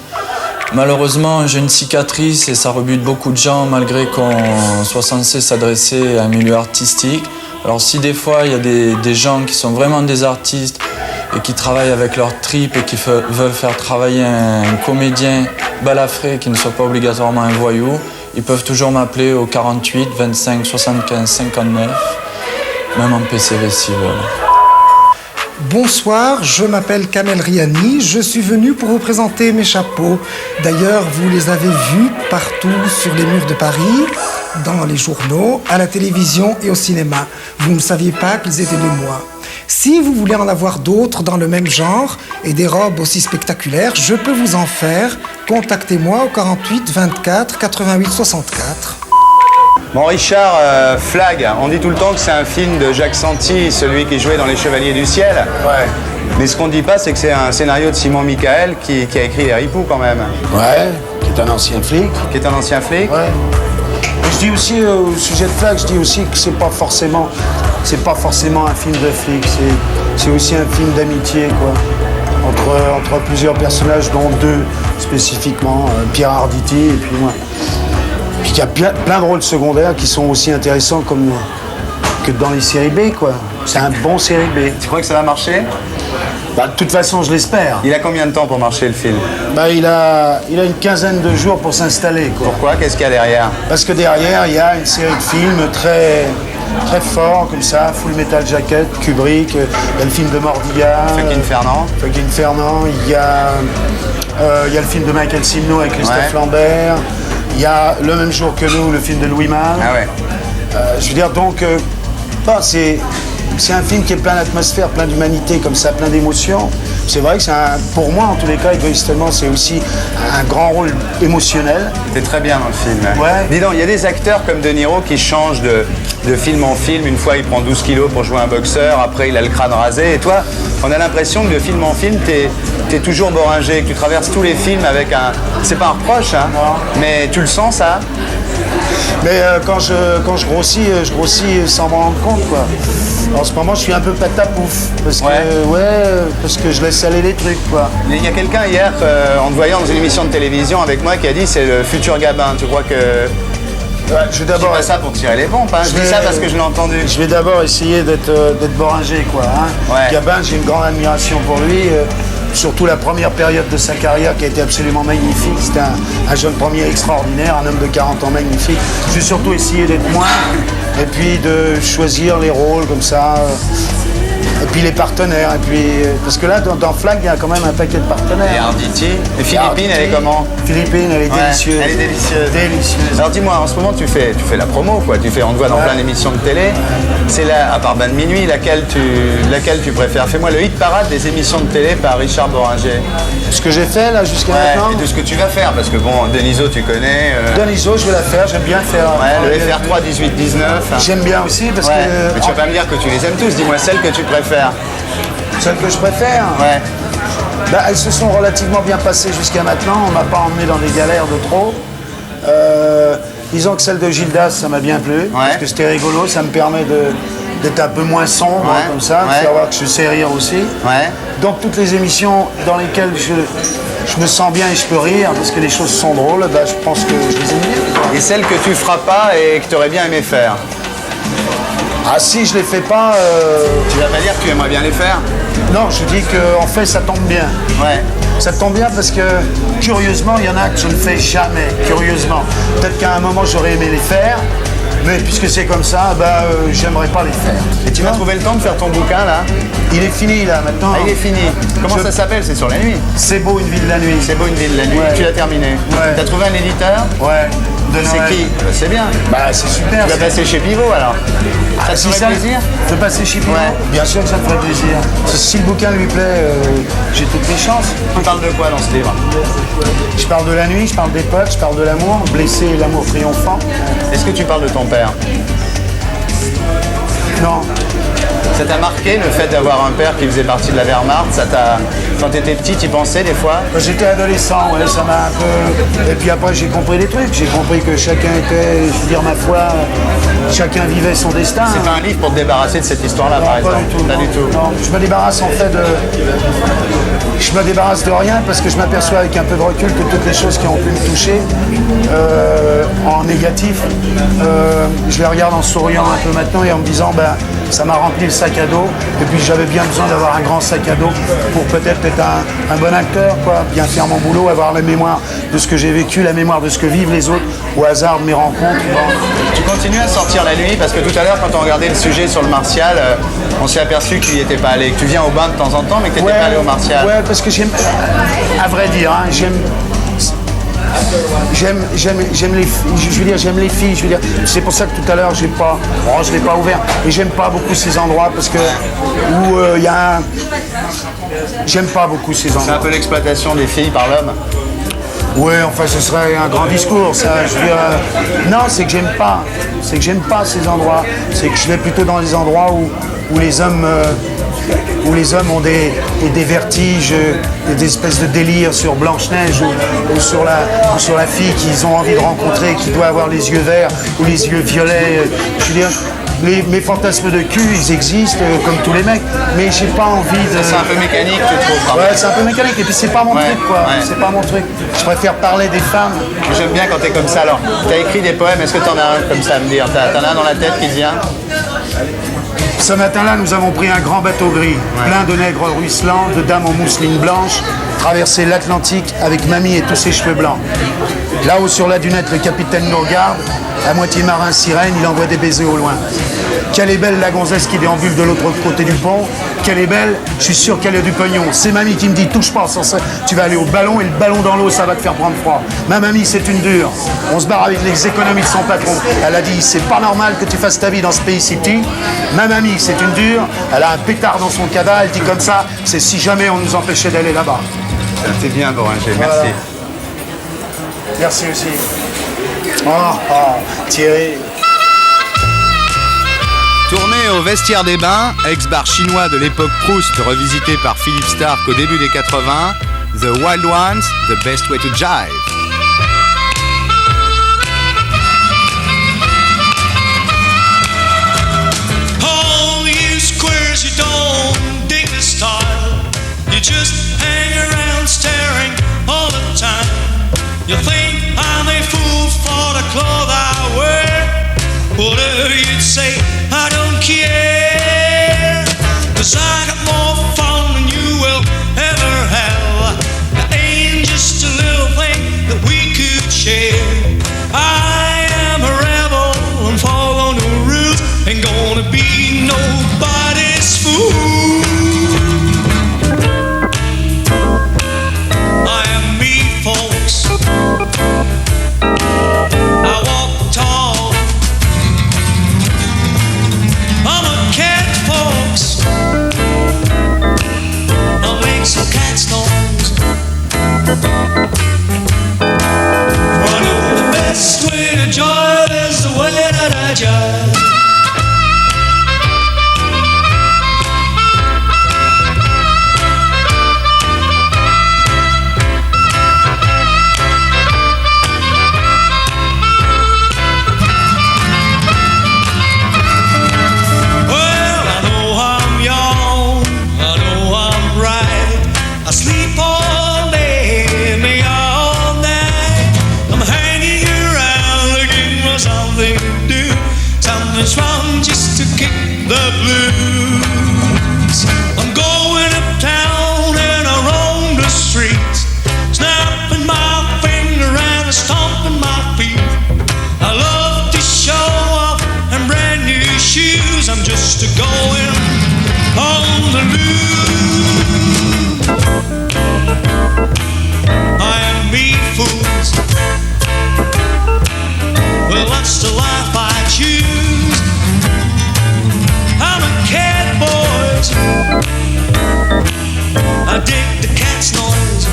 Malheureusement, j'ai une cicatrice et ça rebute beaucoup de gens, malgré qu'on soit censé s'adresser à un milieu artistique. Alors si des fois, il y a des gens qui sont vraiment des artistes et qui travaillent avec leur tripes et qui veulent faire travailler un comédien balafré qui ne soit pas obligatoirement un voyou, ils peuvent toujours m'appeler au 48 25 75 59, même en PCV s'ils veulent. Bonsoir, je m'appelle Kamel Riani, je suis venu pour vous présenter mes chapeaux. D'ailleurs, vous les avez vus partout sur les murs de Paris, dans les journaux, à la télévision et au cinéma. Vous ne saviez pas qu'ils étaient de moi. Si vous voulez en avoir d'autres dans le même genre et des robes aussi spectaculaires, je peux vous en faire. Contactez-moi au 48 24 88 64. Bon, Richard, Flag, on dit tout le temps que c'est un film de Jacques Santi, celui qui jouait dans Les Chevaliers du Ciel. Ouais. Mais ce qu'on ne dit pas, c'est que c'est un scénario de Simon Michael qui a écrit Les Ripoux quand même. Ouais, qui est un ancien flic. Qui est un ancien flic. Ouais. Je dis aussi, au sujet de Flag, je dis aussi que c'est pas forcément un film de flic, c'est aussi un film d'amitié, quoi. Entre plusieurs personnages, dont deux spécifiquement, Pierre Arditi et puis moi. Puis il y a plein de rôles secondaires qui sont aussi intéressants que dans les séries B, quoi. C'est un bon série B. Tu crois que ça va marcher ? Bah, de toute façon, je l'espère. Il a combien de temps pour marcher le film ? Bah, il a une quinzaine de jours pour s'installer, quoi. Pourquoi ? Qu'est-ce qu'il y a derrière ? Parce que derrière, il y a une série de films très forts, comme ça, Full Metal Jacket, Kubrick, il y a le film de Mordilla. Fucking Fernand, il y a le film de Michael Cimino avec Christophe Lambert. Il y a Le même jour que nous, le film de Louis Malle. Ah ouais. Je veux dire, donc, c'est un film qui est plein d'atmosphère, plein d'humanité, comme ça, plein d'émotions. c'est vrai que pour moi, en tous les cas, égoïstement, c'est aussi un grand rôle émotionnel. T'es très bien dans le film. Ouais. Dis donc, il y a des acteurs comme De Niro qui changent de film en film. Une fois, il prend 12 kilos pour jouer un boxeur, après, il a le crâne rasé. Et toi, on a l'impression que de film en film, t'es toujours Boringer, que tu traverses tous les films avec un... C'est pas un reproche, hein, mais tu le sens, ça? Mais quand je grossis sans m'en rendre compte, quoi. En ce moment, je suis un peu patapouf, parce que je laisse aller les trucs, quoi. Il y a quelqu'un hier, en te voyant dans une émission de télévision avec moi, qui a dit c'est le futur Gabin. Tu crois que... je vais d'abord... Je dis pas ça pour tirer les pompes, hein. Je dis ça parce que je l'ai entendu. Je vais d'abord essayer d'être Boringer, quoi. Hein. Ouais. Gabin, j'ai une grande admiration pour lui. Surtout la première période de sa carrière qui a été absolument magnifique. C'était un jeune premier extraordinaire, un homme de 40 ans magnifique. Je vais surtout essayer d'être moi et puis de choisir les rôles comme ça. Et puis les partenaires. Et puis, parce que là, dans Flag, il y a quand même un paquet de partenaires. Et Arditi. Et Philippine, elle est comment? Philippine, elle est délicieuse. Elle est délicieuse. Délicieuse. Alors dis-moi, en ce moment, tu fais la promo, quoi. On te voit dans plein d'émissions de télé. C'est là, à part Bain de minuit, laquelle tu préfères? Fais-moi le hit parade des émissions de télé par Richard Boringer. Ce que j'ai fait, là, jusqu'à maintenant. Et de ce que tu vas faire, parce que bon, Deniso, tu connais. Deniso, je vais la faire, j'aime bien faire. Ouais, le FR3 18-19. J'aime bien aussi, parce que... Mais tu vas pas me dire que tu les aimes tous, dis-moi celle que tu préfères. Celles que je préfère? Ouais. Bah, elles se sont relativement bien passées jusqu'à maintenant. On m'a pas emmené dans des galères de trop. Disons que celle de Gildas, ça m'a bien plu. Parce que c'était rigolo, ça me permet d'être un peu moins sombre, comme ça, de faire voir que je sais rire aussi. Donc toutes les émissions dans lesquelles je me sens bien et je peux rire, parce que les choses sont drôles, bah, je pense que je les aime bien. Et celles que tu feras pas et que tu aurais bien aimé faire? Ah si je les fais pas... Tu vas pas dire que tu aimerais bien les faire? Non, je dis qu'en fait ça tombe bien. Ouais. Ça tombe bien parce que, curieusement, il y en a que je ne fais jamais, curieusement. Peut-être qu'à un moment j'aurais aimé les faire, mais puisque c'est comme ça, bah, j'aimerais pas les faire. Et tu vas trouver le temps de faire ton bouquin, là? Il est fini, là, maintenant. Ah, il est fini. Comment ça s'appelle? C'est sur la nuit? C'est beau, une ville de la nuit. C'est beau, une ville de la nuit. Ouais. Tu l'as terminé? Ouais. T'as trouvé un éditeur? Ouais. C'est qui? Bah, c'est bien. Bah, c'est super. Tu vas passer chez Pivot, alors? Ça te ferait plaisir? De passer chez Pivot? Ouais. Bien sûr que ça me ferait plaisir. Si le bouquin lui plaît, j'ai toutes mes chances. Tu parles de quoi dans ce livre? Je parle de la nuit, je parle des potes, je parle de l'amour, blessé et l'amour triomphant. Est-ce que tu parles de ton père? Non. Ça t'a marqué le fait d'avoir un père qui faisait partie de la Wehrmacht? Quand tu étais petit, tu y pensais des fois? J'étais adolescent, ouais, ça m'a un peu... Et puis après, j'ai compris des trucs. J'ai compris que chacun était, je veux dire, ma foi, chacun vivait son destin. C'est pas un livre pour te débarrasser de cette histoire-là, par exemple? Pas du tout. Non, je me débarrasse en fait de... Je me débarrasse de rien parce que je m'aperçois avec un peu de recul que toutes les choses qui ont pu me toucher en négatif, je les regarde en souriant un peu maintenant et en me disant, ben, ça m'a rempli le sac à dos. Et puis j'avais bien besoin d'avoir un grand sac à dos pour peut-être être un bon acteur, quoi, bien faire mon boulot, avoir la mémoire de ce que j'ai vécu, la mémoire de ce que vivent les autres, au hasard de mes rencontres. Bon. Tu continues à sortir la nuit parce que tout à l'heure, quand on regardait le sujet sur le Martial, on s'est aperçu que tu n'y étais pas allé, que tu viens au bain de temps en temps, mais que tu n'étais pas allé au Martial. Ouais, parce que j'aime, à vrai dire, hein, j'aime les filles, je veux dire, c'est pour ça que tout à l'heure je l'ai pas ouvert, et j'aime pas beaucoup ces endroits parce que où il y a j'aime pas beaucoup ces endroits. C'est un peu l'exploitation des filles par l'homme. Oui, enfin ce serait un grand discours, ça. Je veux dire, non, c'est que j'aime pas ces endroits. C'est que je vais plutôt dans les endroits où les hommes ont des vertiges, des espèces de délires sur Blanche-Neige ou sur la fille qu'ils ont envie de rencontrer, qui doit avoir les yeux verts ou les yeux violets. Je veux dire, mes fantasmes de cul, ils existent comme tous les mecs, mais j'ai pas envie de... C'est un peu mécanique, tu trouves? Ouais, c'est un peu mécanique, et puis c'est pas mon truc, quoi. Ouais. C'est pas mon truc. Je préfère parler des femmes. J'aime bien quand t'es comme ça. Alors, t'as écrit des poèmes, est-ce que t'en as un comme ça à me dire? T'en as un dans la tête qui te vient? Ce matin-là, nous avons pris un grand bateau gris, plein de nègres ruisselants, de dames en mousseline blanche, traversé l'Atlantique avec mamie et tous ses cheveux blancs. Là-haut sur la dunette, le capitaine nous regarde, à moitié marin sirène, il envoie des baisers au loin. Qu'elle est belle la gonzesse qui déambule de l'autre côté du pont. Qu'elle est belle, je suis sûr qu'elle a du pognon. C'est mamie qui me dit touche pas sans ça. Tu vas aller au ballon et le ballon dans l'eau, ça va te faire prendre froid. Ma mamie, c'est une dure. On se barre avec les économies de son patron. Elle a dit c'est pas normal que tu fasses ta vie dans ce pays city. Ma mamie, c'est une dure. Elle a un pétard dans son cabas. Elle dit comme ça, c'est si jamais on nous empêchait d'aller là-bas. C'est bien, Boringer, Voilà. merci. Merci aussi. Thierry. Tourné au Vestiaire des Bains, ex-bar chinois de l'époque Proust, revisité par Philippe Stark au début des 80, The Wild Ones, The Best Way to Jive. All you squares, you don't dig the style. You just hang around staring all the time. You think I'm a fool for the clothes I wear. Whatever you'd say, I don't care. 'Cause I got more fun than you will ever have. There ain't just a little thing that we could share. I am a rebel and follow no rules. Ain't gonna be nobody's fool. I am me, folks. I walk tall. I'm a cat, folks. I'll make some cat stones. I know the best way to jive is the way that I jive. Well, I know I'm young, I know I'm right. I sleep all day, me all night. I'm hanging around looking for something to do. Something's wrong just to kick the blues. I'm going uptown and I roam the streets, snapping my finger and stomping my feet. I love to show off and brand new shoes. I'm just a going on the loose. I am me, fools. Well, that's the life I choose. I'm a cat, boys. I dig the cat's noise.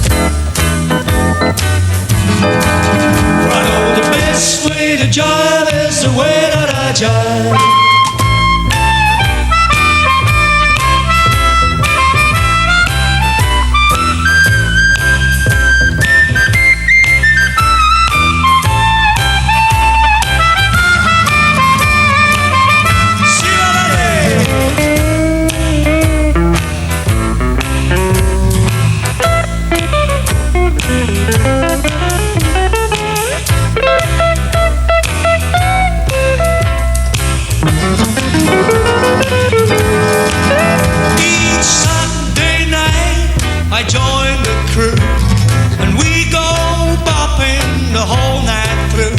I know the best way to jive is the way that I jive. Each Sunday night I join the crew and we go bopping the whole night through.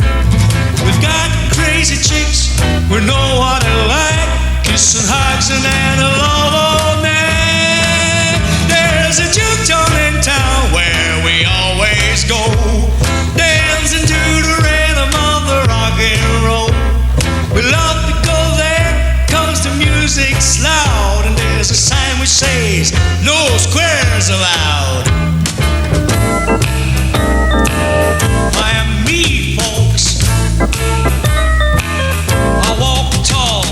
We've got crazy chicks we know what they like, kissing, hugs and a love all night. There's a juke joint in town where we always go, dancing to the rhythm of the rock and roll. We love to go there 'cause the music's loud and there's a sign which says no squares allowed. I am me, folks. I walk tall.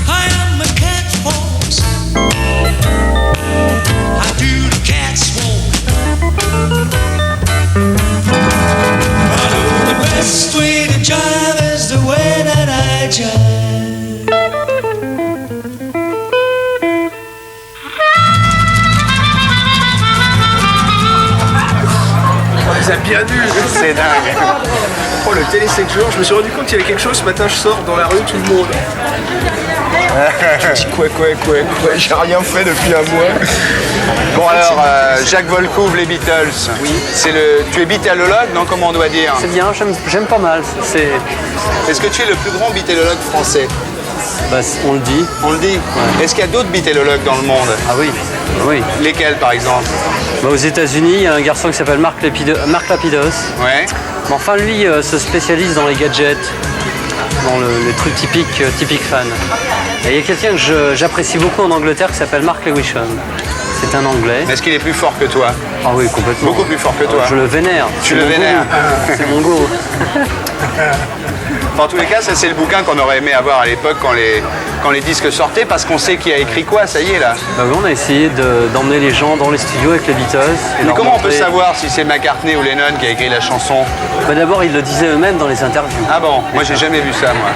I am a cat, folks. I do the cat's walk. I know the best way to jive is the way that I jive. Ça a bien dû. C'est dingue. Oh, le télé 7 jours, je me suis rendu compte qu'il y avait quelque chose. Ce matin, je sors dans la rue, tout le monde. Tu dis quoi, j'ai rien fait depuis un mois. Bon alors, Jacques Volcouve, les Beatles. Oui. Tu es beatlologue, non? Comment on doit dire? C'est bien, j'aime pas mal. Est-ce que tu es le plus grand beatlologue français? Bah, on le dit. On le dit, ouais. Est-ce qu'il y a d'autres beatlologues dans le monde? Ah oui, oui. Lesquels par exemple? Bah, aux États-Unis, il y a un garçon qui s'appelle Marc Lapidos. Ouais. Mais enfin, lui se spécialise dans les gadgets, dans les trucs typiques fans. Et il y a quelqu'un que j'apprécie beaucoup en Angleterre qui s'appelle Mark Lewisham. C'est un Anglais. Est-ce qu'il est plus fort que toi? Ah oui, complètement. Beaucoup plus fort que toi. Je le vénère. Tu le vénères? C'est mon go. En tous les cas, ça c'est le bouquin qu'on aurait aimé avoir à l'époque quand les disques sortaient, parce qu'on sait qui a écrit quoi, ça y est là. Bah oui, on a essayé d'emmener les gens dans les studios avec les Beatles. Mais comment on peut savoir si c'est McCartney ou Lennon qui a écrit la chanson? Bah d'abord, ils le disaient eux-mêmes dans les interviews. Ah bon? Moi j'ai jamais vu ça, moi.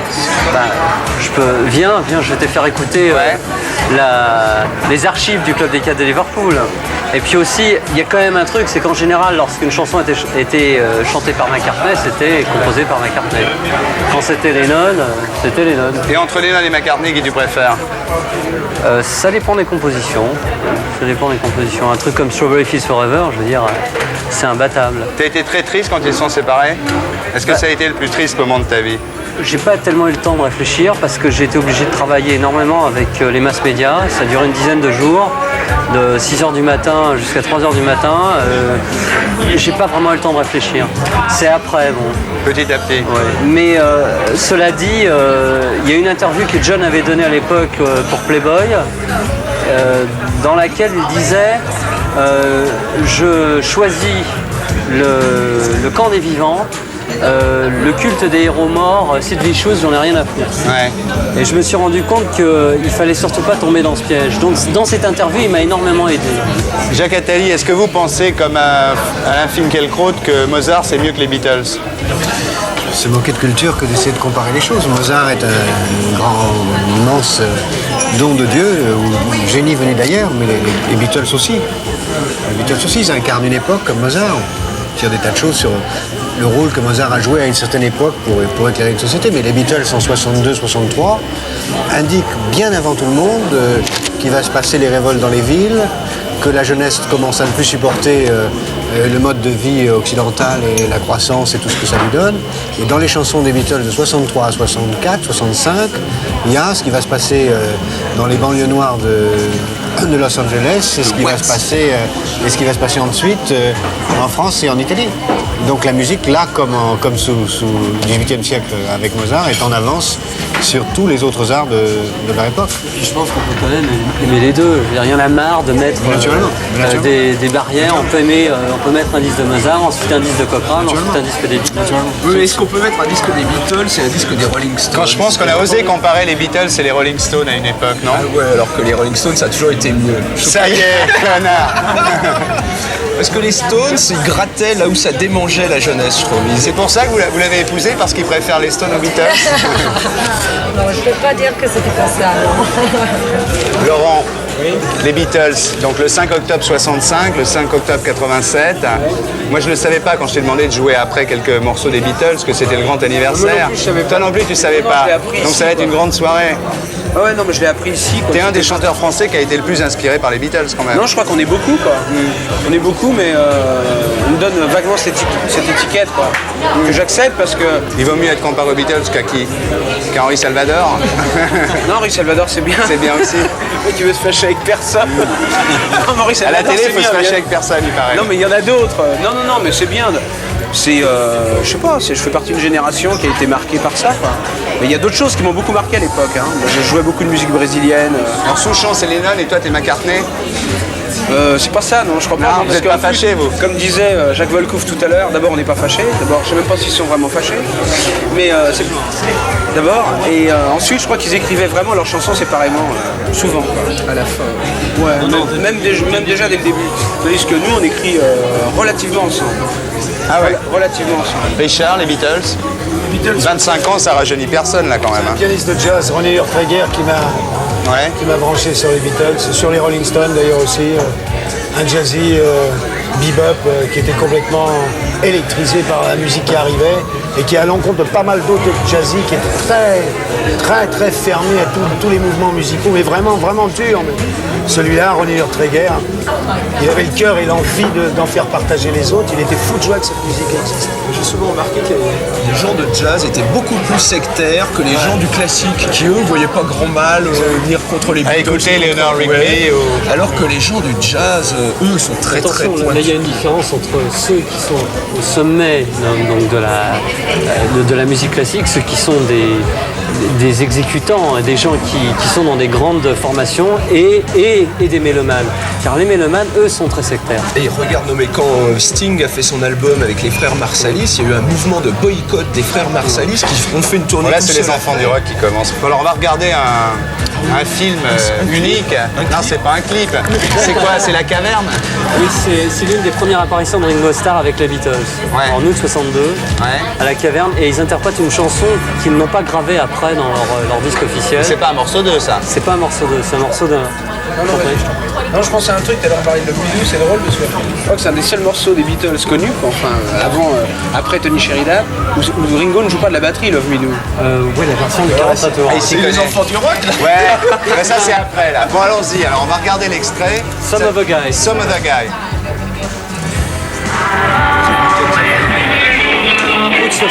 Bah, viens, je vais te faire écouter les archives du Club des 4 de Liverpool. Et puis aussi, il y a quand même un truc, c'est qu'en général, lorsqu'une chanson était chantée par McCartney, c'était composé par McCartney. Quand c'était Lennon, c'était Lennon. Et entre Lennon et McCartney, qui tu préfères? Ça dépend des compositions. Ça dépend des compositions. Un truc comme Strawberry Fields Forever, je veux dire, c'est imbattable. T'as été très triste quand ils se sont séparés? Est-ce que ça a été le plus triste moment de ta vie? J'ai pas tellement eu le temps de réfléchir parce que j'ai été obligé de travailler énormément avec les mass médias. Ça a duré une dizaine de jours, de 6h du matin jusqu'à 3h du matin. J'ai pas vraiment eu le temps de réfléchir. C'est après, bon. Petit à petit. Ouais. Mais cela dit, il y a une interview que John avait donnée à l'époque pour Playboy, dans laquelle il disait je choisis le camp des vivants. Le culte des héros morts, Sid Vicious, j'en ai rien à foutre. Ouais. Et je me suis rendu compte qu'il fallait surtout pas tomber dans ce piège. Donc dans cette interview, il m'a énormément aidé. Jacques Attali, est-ce que vous pensez, comme Alain Finkielkraut, que Mozart c'est mieux que les Beatles? C'est manquer de culture que d'essayer de comparer les choses. Mozart est un grand, immense don de Dieu, ou génie venu d'ailleurs, mais les Beatles aussi. Les Beatles aussi, ils incarnent une époque comme Mozart. Il y a des tas de choses sur le rôle que Mozart a joué à une certaine époque pour éclairer une société. Mais les Beatles en 62-63 indiquent bien avant tout le monde qu'il va se passer les révoltes dans les villes, que la jeunesse commence à ne plus supporter le mode de vie occidental et la croissance et tout ce que ça lui donne. Et dans les chansons des Beatles de 63 à 64, 65, il y a ce qui va se passer dans les banlieues noires de Los Angeles, et ce qui va se passer ensuite en France et en Italie. Donc la musique, là, comme sous le XVIIIe siècle avec Mozart, est en avance sur tous les autres arts de leur époque. Je pense qu'on peut quand même aimer les deux. Il y en a marre de mettre des barrières. On peut mettre un disque de Mozart, ensuite un disque de Cochrane, ensuite un disque des Beatles. Oui, mais est-ce qu'on peut mettre un disque des Beatles et un disque des Rolling Stones? Quand je pense qu'on a osé comparer les Beatles et les Rolling Stones à une époque, non? Ah ouais, alors que les Rolling Stones, ça a toujours été mieux. Ça y est, connard. Parce que les Stones, ils grattaient là où ça démangeait la jeunesse, je trouve. C'est pour ça que vous l'avez épousé, parce qu'il préfère les Stones aux Beatles? Non, je ne peux pas dire que c'était pour ça, non. Laurent, les Beatles, donc le 5 octobre 65, le 5 octobre 87. Moi, je ne savais pas quand je t'ai demandé de jouer après quelques morceaux des Beatles, que c'était le grand anniversaire. Toi non plus, tu savais pas. Donc ça va être une grande soirée. Ah ouais, non, mais je l'ai appris ici. T'es un des chanteurs français qui a été le plus inspiré par les Beatles, quand même. Non, je crois qu'on est beaucoup, quoi. On est beaucoup, mais on me donne vaguement cette étiquette, quoi. Que j'accepte parce que... Il vaut mieux être comparé aux Beatles qu'à qui? Qu'à Henri Salvador? Non, Henri Salvador, c'est bien. C'est bien aussi. Tu veux se fâcher avec personne. Non, Henri Salvador, à la télé, il faut bien, se fâcher avec personne, il paraît. Non, mais il y en a d'autres. Non, mais c'est bien. C'est, je sais pas, je fais partie d'une génération qui a été marquée par ça, quoi. Mais il y a d'autres choses qui m'ont beaucoup marqué à l'époque. Hein. Je jouais beaucoup de musique brésilienne. Alors Souchon, c'est Lennon et toi, t'es McCartney? C'est pas ça, non, je crois pas. Non, vous n'êtes pas fâchés, vous? Comme disait Jacques Volcouve tout à l'heure, d'abord on n'est pas fâchés. D'abord, je sais même pas s'ils sont vraiment fâchés. Mais c'est d'abord. Et ensuite, je crois qu'ils écrivaient vraiment leurs chansons séparément, souvent, quoi, à la fin. Ouais, même déjà dès le début. Tandis que nous, on écrit relativement ensemble. Ah ouais? Relativement ensemble. Richard, les Beatles? 25 ans, ça rajeunit personne, là, quand même. C'est un pianiste de jazz, Ronnie Urtrager, qui m'a branché sur les Beatles, sur les Rolling Stones d'ailleurs aussi. Un jazzy bebop qui était complètement électrisé par la musique qui arrivait et qui est à l'encontre de pas mal d'autres jazzy qui étaient très fermés à tous les mouvements musicaux, mais vraiment dur. Mais celui-là, Ronnie Urtreger, il avait le cœur et l'envie d'en faire partager les autres. Il était fou de joie que cette musique existe. J'ai souvent remarqué que les gens de jazz étaient beaucoup plus sectaires que les gens du classique, qui eux voyaient pas grand mal venir contre les Beatles. Écoutez Leonard Rigby Alors que les gens du jazz, eux, sont très Attention, pointus. là il y a une différence entre ceux qui sont au sommet donc de la musique classique, ceux qui sont des exécutants, des gens qui sont dans des grandes formations et des mélomanes. Car les mélomanes, eux, sont très sectaires. Et regarde, non mais quand Sting a fait son album avec les frères Marsalis, il y a eu un mouvement de boycott des frères Marsalis qui ont fait une tournée. Là, c'est les enfants du rock qui commencent. Alors, on va regarder un film unique. Non, c'est pas un clip. C'est quoi? C'est La Caverne? Oui, c'est l'une des premières apparitions de Ringo Starr avec les Beatles. En août 62, à La Caverne. Et ils interprètent une chanson qu'ils n'ont pas gravée après dans leur disque officiel. C'est pas un morceau 2, ça? C'est pas un morceau 2, c'est un morceau d'un... Non, je pense à un truc, t'as l'air de parler de Love Me Do, c'est drôle parce que je crois que c'est un des seuls morceaux des Beatles connus, après Tony Sheridan, où Ringo ne joue pas de la batterie, Love Me Do. Oui, la version de Carapato. C'est les enfants du rock, là? Ouais, mais ça c'est après, là. Bon, allons-y, alors on va regarder l'extrait. Some Other Guy. Some Other Guy. Août 60.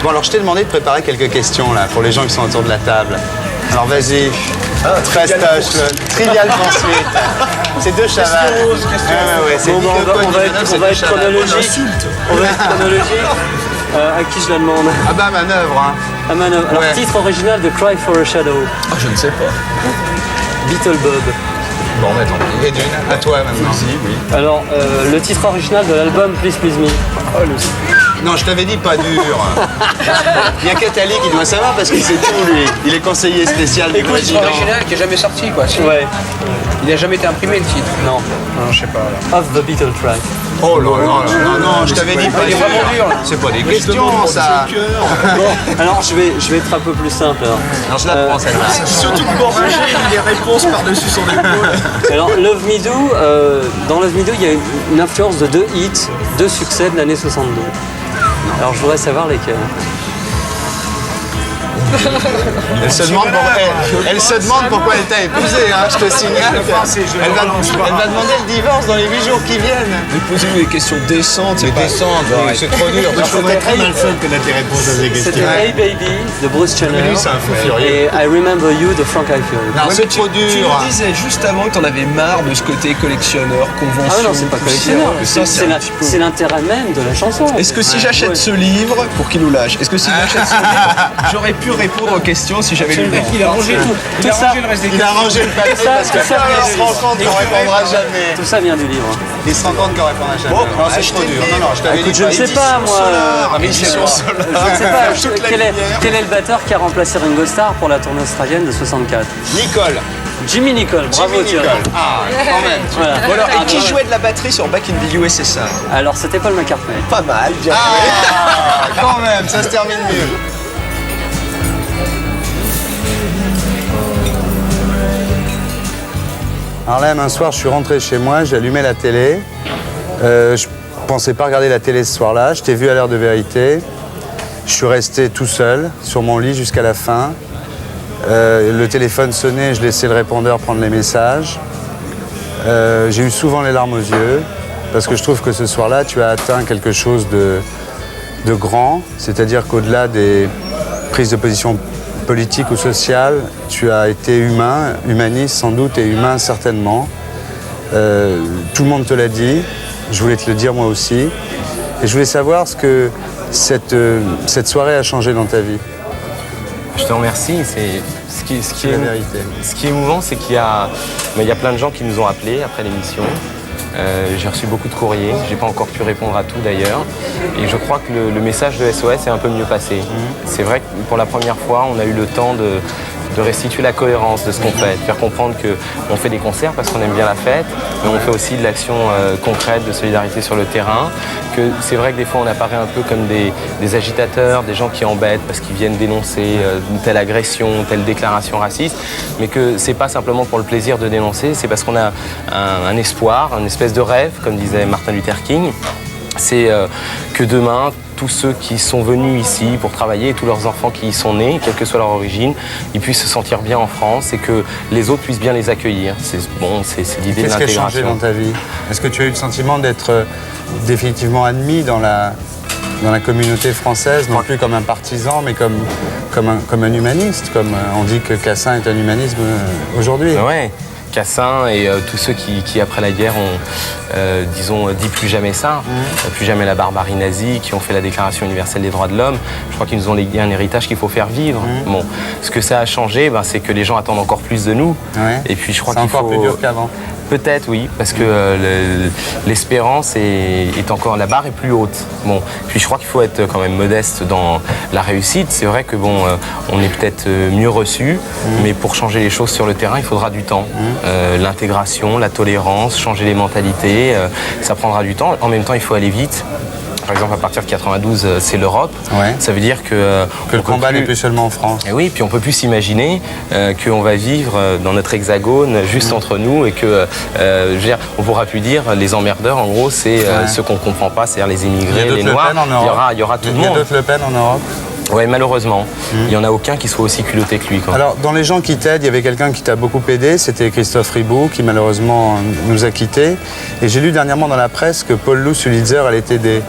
Bon, alors je t'ai demandé de préparer quelques questions là pour les gens qui sont autour de la table. Alors vas-y, fastoche, Trivial poursuite. C'est deux chavals. C'est on va être chronologique. On va être chronologique. À qui je la demande? Ah bah Manœuvre. Hein. À Manœuvre. Alors titre original de Cry for a Shadow. Ah, je ne sais pas. Beatle Bob. Bon, mais tant pis. Et d'une, à toi maintenant. Oui. Alors, le titre original de l'album Please Please Me. Non, je t'avais dit pas dur. Il y a Catali qui doit savoir parce qu'il sait tout, lui. Il est conseiller spécial du Écoute, c'est président. original qui est jamais sorti, quoi. Ouais. Il n'a jamais été imprimé, le titre. Non, je sais pas. Of the Beatle Track. Oh là là, non, je t'avais dit pas dur. C'est pas des questions, ça. Bon, alors je vais être un peu plus simple. Alors je la prends, celle-là. Surtout que Boranger, il y a les réponses par-dessus son épaule. Alors Love Me Do, dans Love Me Do, il y a une influence de deux hits, deux succès de l'année 62. Alors je voudrais savoir lesquels. Elle se demande pourquoi elle t'a épousé, hein, je te signale. Elle va demander le divorce dans les 8 jours qui viennent. Mais posez-nous des questions décentes. C'est trop dur. Il faudrait très mal faire connaître les réponses à ces questions. C'était Hey Baby de Bruce Chandler. Lui, c'est un fou furieux. Et I Remember You de Frank Highfield. Non, c'est trop Tu dur. nous disais juste avant que t'en avais marre de ce côté collectionneur, convention. Ah non, c'est pas collectionneur. C'est l'intérêt même de la chanson. Est-ce que si j'achète ce livre, pour qu'il nous lâche, est-ce que si j'achète ce livre, j'aurais pu répondre aux questions si j'avais lu le livre? Il a rangé tout. Il a rangé le reste des Il a rangé le papier parce que ça, il se rend compte qu'on répondra jamais. Tout ça vient du livre. Il se rend compte qu'on répondra jamais. Non, c'est trop dur. Non, je t'avais dit. Je ne sais pas, moi. Je ne sais pas. Quel est le batteur qui a remplacé Ringo Starr pour la tournée australienne de 64? Nicole. Jimmy Nicole, bravo Thierry. Ah, quand même. Voilà. Bon alors, et qui jouait de la batterie sur Back in the USSR? Alors c'était Paul McCartney. Pas mal, bien Ah, quand même, ça se termine mieux. Harlem, un soir, je suis rentré chez moi, j'ai allumé la télé. Je pensais pas regarder la télé ce soir-là. Je t'ai vu à l'heure de vérité. Je suis resté tout seul sur mon lit jusqu'à la fin. Le téléphone sonnait, je laissais le répondeur prendre les messages. J'ai eu souvent les larmes aux yeux. parce que je trouve que ce soir-là, tu as atteint quelque chose de grand, c'est-à-dire qu'au-delà des prises de position politiques ou sociales, tu as été humain, humaniste sans doute et humain certainement. Tout le monde te l'a dit, je voulais te le dire moi aussi. Et je voulais savoir ce que cette soirée a changé dans ta vie. Je te remercie. Ce qui est émouvant, c'est qu'il y a plein de gens qui nous ont appelés après l'émission. J'ai reçu beaucoup de courriers, j'ai pas encore pu répondre à tout d'ailleurs. Et je crois que le message de SOS est un peu mieux passé. C'est vrai que pour la première fois, on a eu le temps de restituer la cohérence de ce qu'on fait, de faire comprendre qu'on fait des concerts parce qu'on aime bien la fête, mais on fait aussi de l'action concrète de solidarité sur le terrain, que c'est vrai que des fois on apparaît un peu comme des agitateurs, des gens qui embêtent parce qu'ils viennent dénoncer une telle agression, telle déclaration raciste, mais que c'est pas simplement pour le plaisir de dénoncer, c'est parce qu'on a un espoir, une espèce de rêve, comme disait Martin Luther King, c'est que demain, tous ceux qui sont venus ici pour travailler et tous leurs enfants qui y sont nés, quelle que soit leur origine, ils puissent se sentir bien en France et que les autres puissent bien les accueillir. C'est l'idée de l'intégration. Qu'est-ce qui a changé dans ta vie? Est-ce que tu as eu le sentiment d'être définitivement admis dans la communauté française, non plus comme un partisan, mais comme un humaniste, comme on dit que Cassin est un humanisme aujourd'hui? Ouais. Cassin et tous ceux qui, après la guerre, ont, dit plus jamais ça, plus jamais la barbarie nazie, qui ont fait la Déclaration universelle des droits de l'homme. Je crois qu'ils nous ont légué un héritage qu'il faut faire vivre. Bon, ce que ça a changé, c'est que les gens attendent encore plus de nous. Et puis je crois qu'il faut... C'est encore plus dur qu'avant. Peut-être, oui, parce que l'espérance est encore... La barre est plus haute. Bon, puis je crois qu'il faut être quand même modeste dans la réussite. C'est vrai que on est peut-être mieux reçu, mais pour changer les choses sur le terrain, il faudra du temps. L'intégration, la tolérance, changer les mentalités, ça prendra du temps. En même temps, il faut aller vite. Par exemple, à partir de 92, c'est l'Europe. Ouais. Ça veut dire que le combat n'est plus seulement en France. Et oui, puis on ne peut plus s'imaginer qu'on va vivre dans notre hexagone, juste entre nous, et que, je veux dire, on ne pourra plus dire les emmerdeurs, en gros, c'est ceux qu'on ne comprend pas, c'est-à-dire les immigrés, les Noirs. Il y aura tout le monde. Il y a d'autres Le Pen en Europe. Oui, malheureusement. Il n'y en a aucun qui soit aussi culotté que lui. Quoi. Alors, dans les gens qui t'aident, il y avait quelqu'un qui t'a beaucoup aidé, c'était Christophe Ribou, qui malheureusement nous a quittés. Et j'ai lu dernièrement dans la presse que Paul-Loup Sulitzer allait t'aider.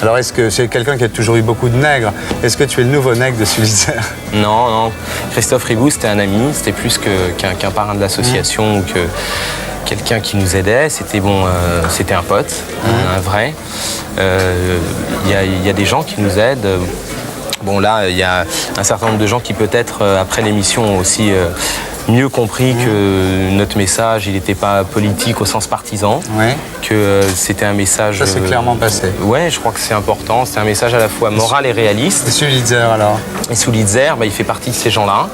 Alors, est-ce que c'est quelqu'un qui a toujours eu beaucoup de nègres? Est-ce que tu es le nouveau nègre de Sulitzer? Non, non. Christophe Ribou, c'était un ami, c'était plus qu'un parrain de l'association ou que quelqu'un qui nous aidait. C'était c'était un pote, un vrai. Il y a des gens qui nous aident. Bon, là, il y a un certain nombre de gens qui, peut-être, après l'émission, ont aussi mieux compris que notre message, il n'était pas politique au sens partisan, que c'était un message... Ça, c'est clairement passé. Ouais, je crois que c'est important. C'est un message à la fois moral et réaliste. Et Sulitzer, alors? Et Sulitzer, il fait partie de ces gens-là.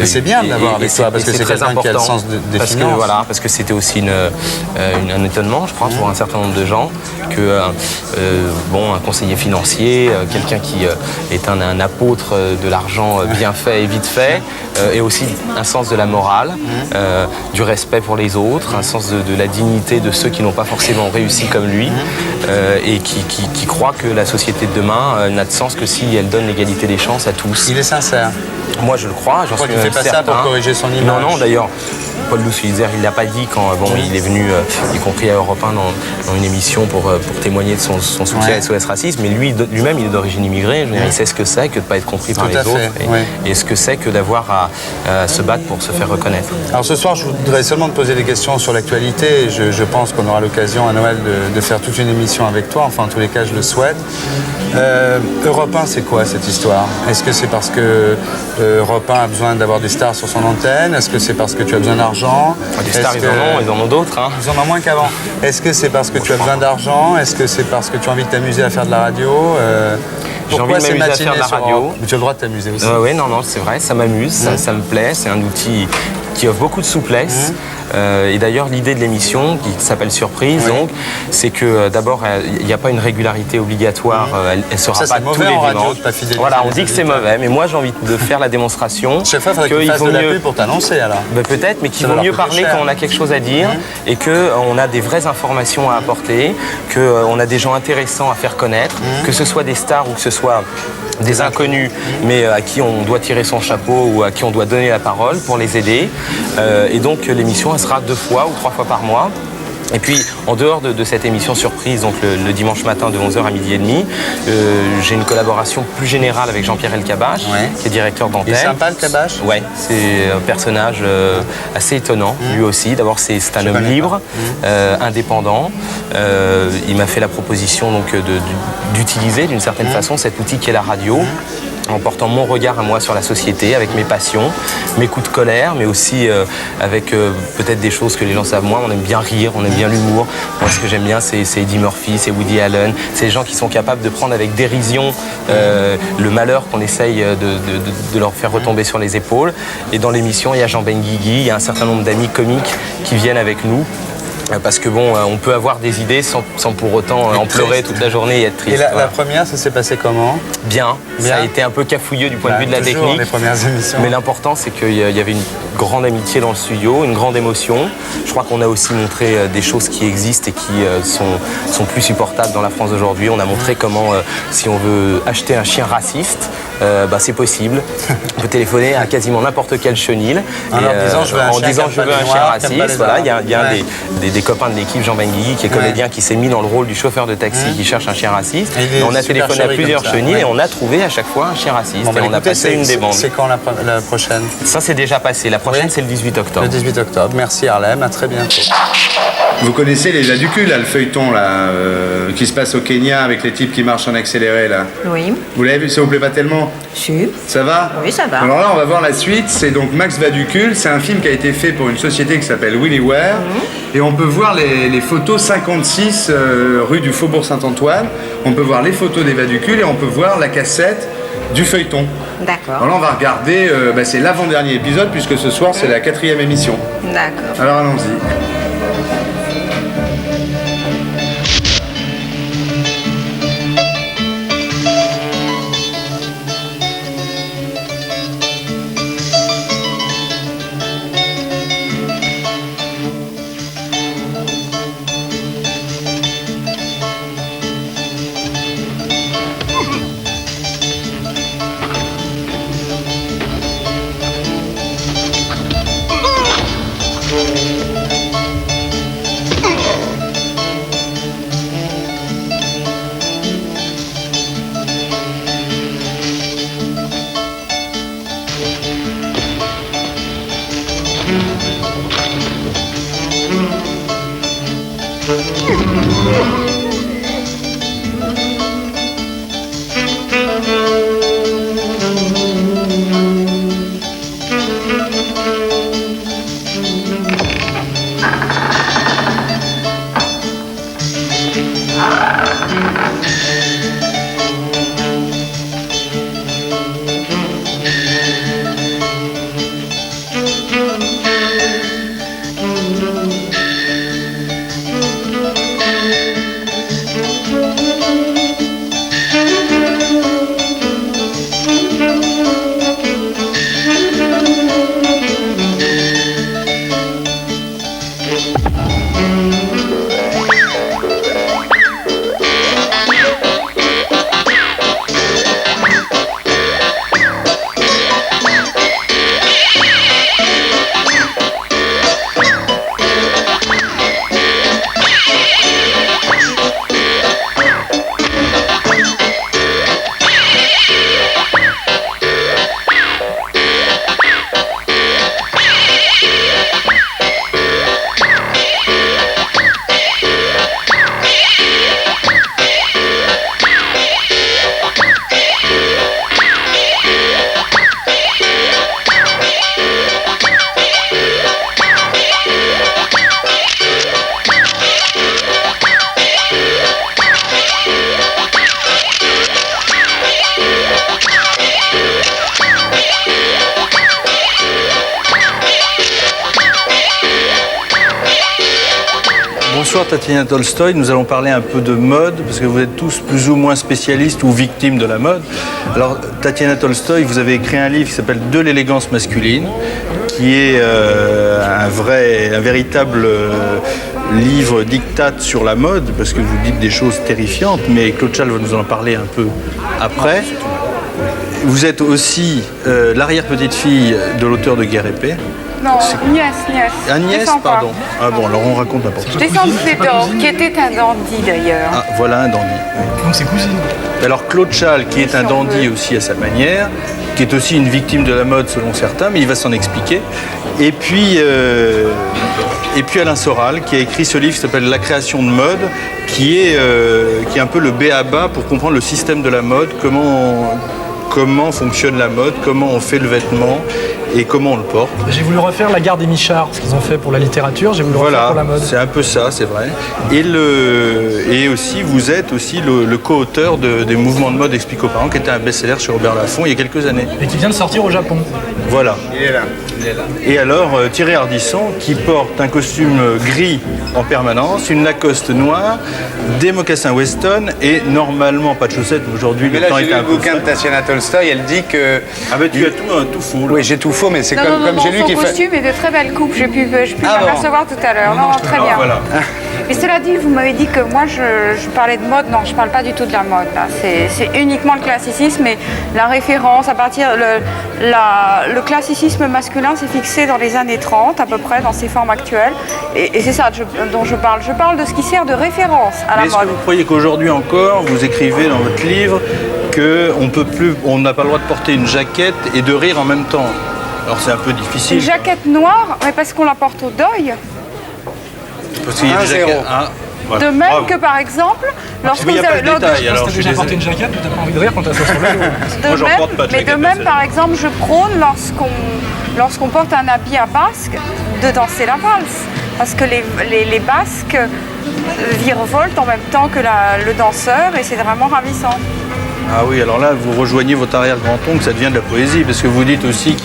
C'est bien de l'avoir avec toi, parce que c'est très important. Qui a le sens des finances. Voilà, parce que c'était aussi un étonnement, je crois, pour un certain nombre de gens, que un conseiller financier, quelqu'un qui est un apôtre de l'argent bien fait et vite fait, et aussi un sens de la morale, du respect pour les autres, un sens de la dignité de ceux qui n'ont pas forcément réussi comme lui, et qui croit que la société de demain n'a de sens que si elle donne l'égalité des chances à tous. Il est sincère. Moi, je le crois. Je crois qu'il ne fait pas ça pour corriger son image. Non, non, d'ailleurs, Paul-Loup Sulitzer, il ne l'a pas dit quand il est venu, y compris à Europe 1, dans une émission pour témoigner de son soutien à SOS Racisme. Mais lui-même, il est d'origine immigrée. Je veux dire, il sait ce que c'est que de ne pas être compris par les autres. Et ce que c'est que d'avoir à se battre pour se faire reconnaître. Alors ce soir, je voudrais seulement te poser des questions sur l'actualité. Je pense qu'on aura l'occasion à Noël de faire toute une émission avec toi. Enfin, en tous les cas, je le souhaite. Europe 1, c'est quoi cette histoire? Est-ce que c'est parce que Europe 1 a besoin d'avoir des stars sur son antenne? Est-ce que c'est parce que tu as besoin d'argent? Des stars, ils en ont d'autres. Hein. Ils en ont moins qu'avant. Est-ce que c'est parce que tu as besoin d'argent? Est-ce que c'est parce que tu as envie de t'amuser à faire de la radio? J'ai envie de m'amuser à faire de la radio. Mais tu as le droit de t'amuser aussi. Oui, non, c'est vrai, ça m'amuse, ça me plaît. C'est un outil qui offre beaucoup de souplesse. Et d'ailleurs, l'idée de l'émission, qui s'appelle Surprise, donc, c'est que d'abord, il n'y a pas une régularité obligatoire. Elle ne sera pas tous les dimanches. Voilà, on dit que c'est mauvais, mais moi, j'ai envie de faire la démonstration. Chaque fois, il faudrait qu'il fasse de la pub pour t'annoncer, alors. Peut-être, mais qu'il vaut mieux parler quand on a quelque chose à dire et qu'on a des vraies informations à apporter, qu'on a des gens intéressants à faire connaître, que ce soit des stars ou que ce soit des inconnus, mais à qui on doit tirer son chapeau ou à qui on doit donner la parole pour les aider. Et donc l'émission, elle sera 2 fois ou 3 fois par mois. Et puis, en dehors de cette émission surprise, donc le dimanche matin de 11h à 12h30, j'ai une collaboration plus générale avec Jean-Pierre Elkabbach, qui est directeur d'antenne. Il est sympa, Elkabbach ? Ouais, c'est un personnage assez étonnant, lui aussi. D'abord, c'est un homme libre, indépendant. Il m'a fait la proposition d'utiliser d'une certaine façon cet outil qu'est la radio, en portant mon regard à moi sur la société, avec mes passions, mes coups de colère, mais aussi avec peut-être des choses que les gens savent moins. On aime bien rire, on aime bien l'humour. Moi, ce que j'aime bien, c'est Eddie Murphy, c'est Woody Allen. C'est les gens qui sont capables de prendre avec dérision le malheur qu'on essaye de leur faire retomber sur les épaules. Et dans l'émission, il y a Jean Benguigui, il y a un certain nombre d'amis comiques qui viennent avec nous. Parce que bon, on peut avoir des idées sans pour autant en pleurer toute la journée et être triste. Et la première, ça s'est passé comment ? Bien. Ça a été un peu cafouilleux du point de vue de la technique. Les premières émissions. Mais l'important, c'est qu'il y avait une grande amitié dans le studio, une grande émotion. Je crois qu'on a aussi montré des choses qui existent et qui sont plus supportables dans la France d'aujourd'hui. On a montré comment, si on veut acheter un chien raciste, c'est possible. On peut téléphoner à quasiment n'importe quel chenil. En disant je veux un chien raciste. Voilà, il y a un des copains de l'équipe, Jean Benguigui, qui est comédien, qui s'est mis dans le rôle du chauffeur de taxi qui cherche un chien raciste. Et on a téléphoné à plusieurs chenils et on a trouvé à chaque fois un chien raciste. Et on a passé une des bandes. C'est quand la prochaine ? Ça, c'est déjà passé. La prochaine, c'est le 18 octobre. Le 18 octobre. Merci Harlem, à très bientôt. Vous connaissez les Vaducules, là, le feuilleton là, qui se passe au Kenya avec les types qui marchent en accéléré là. Oui. Vous l'avez vu, ça vous plaît pas tellement ? Si. Ça va ? Oui, ça va. Alors là, on va voir la suite. C'est donc Max Vaducule. C'est un film qui a été fait pour une société qui s'appelle Willyware. Et on peut voir les photos 56 rue du Faubourg Saint-Antoine. On peut voir les photos des Vaducules et on peut voir la cassette du feuilleton. D'accord. Alors là, on va regarder, c'est l'avant-dernier épisode puisque ce soir, c'est la 4e émission. D'accord. Alors allons-y. Bonsoir Tatiana Tolstoï, nous allons parler un peu de mode, parce que vous êtes tous plus ou moins spécialistes ou victimes de la mode. Alors Tatiana Tolstoï, vous avez écrit un livre qui s'appelle De l'élégance masculine, qui est un véritable livre dictate sur la mode, parce que vous dites des choses terrifiantes, mais Claude Chal va nous en parler un peu après. Vous êtes aussi l'arrière-petite-fille de l'auteur de Guerre et Paix. Non, nièce. Agnès, Descends pas. pardon. Ah bon, alors on raconte n'importe quoi. Descends de Fédor, qui était un dandy d'ailleurs. Ah, voilà un dandy. Donc c'est cousine. Alors Claude Châle, qui est un dandy aussi à sa manière, qui est aussi une victime de la mode selon certains, mais il va s'en expliquer. Et puis Alain Soral, qui a écrit ce livre qui s'appelle La création de mode, qui est un peu le b.a.-ba pour comprendre le système de la mode, comment fonctionne la mode, comment on fait le vêtement et comment on le porte. J'ai voulu refaire la gare des Michards, ce qu'ils ont fait pour la littérature, j'ai voulu le refaire pour la mode. C'est un peu ça, c'est vrai. Et aussi, vous êtes aussi le co-auteur des mouvements de mode Explique aux parents, qui était un best-seller chez Robert Laffont il y a quelques années. Et qui vient de sortir au Japon. Voilà. Il est là. Et alors, Thierry Ardisson, qui porte un costume gris en permanence, une Lacoste noire, des mocassins Weston et normalement pas de chaussettes. Aujourd'hui, mais le temps là, j'ai est lu un le peu bouquin de Tatiana Tolstoï, elle dit que... Ah ben tu as tout faux. Là. Oui, j'ai tout faux, mais c'est comme j'ai lu son qu'il fait... costume est de très belle coupe, j'ai pu m'apercevoir tout à l'heure. Non, très bien. Voilà. Mais cela dit, vous m'avez dit que moi je parlais de mode. Non, je parle pas du tout de la mode. Là, c'est uniquement le classicisme et la référence à partir le classicisme masculin s'est fixé dans les années 30 à peu près dans ses formes actuelles. Et c'est ça dont je parle. Je parle de ce qui sert de référence à la Est-ce mode. que vous croyez qu'aujourd'hui encore, vous écrivez dans votre livre qu'on n'a pas le droit de porter une jaquette et de rire en même temps? Alors c'est un peu difficile. Une jaquette noire, mais parce qu'on la porte au deuil. Parce qu'il y a des jaquettes. Voilà. De même Bravo. que par exemple, lorsque Mais il n'y a pas de détail. Alors, si tu as déjà porté une jaquette, tu n'as pas envie de rire quand tu as ça sur le dos. Moi, j'en porte pas de mais jaquette. de même, par exemple, je prône lorsqu'on porte un habit à basque, de danser la valse. Parce que les basques virevoltent en même temps que le danseur et c'est vraiment ravissant. Ah oui, alors là, vous rejoignez votre arrière-grand-oncle, ça devient de la poésie, parce que vous dites aussi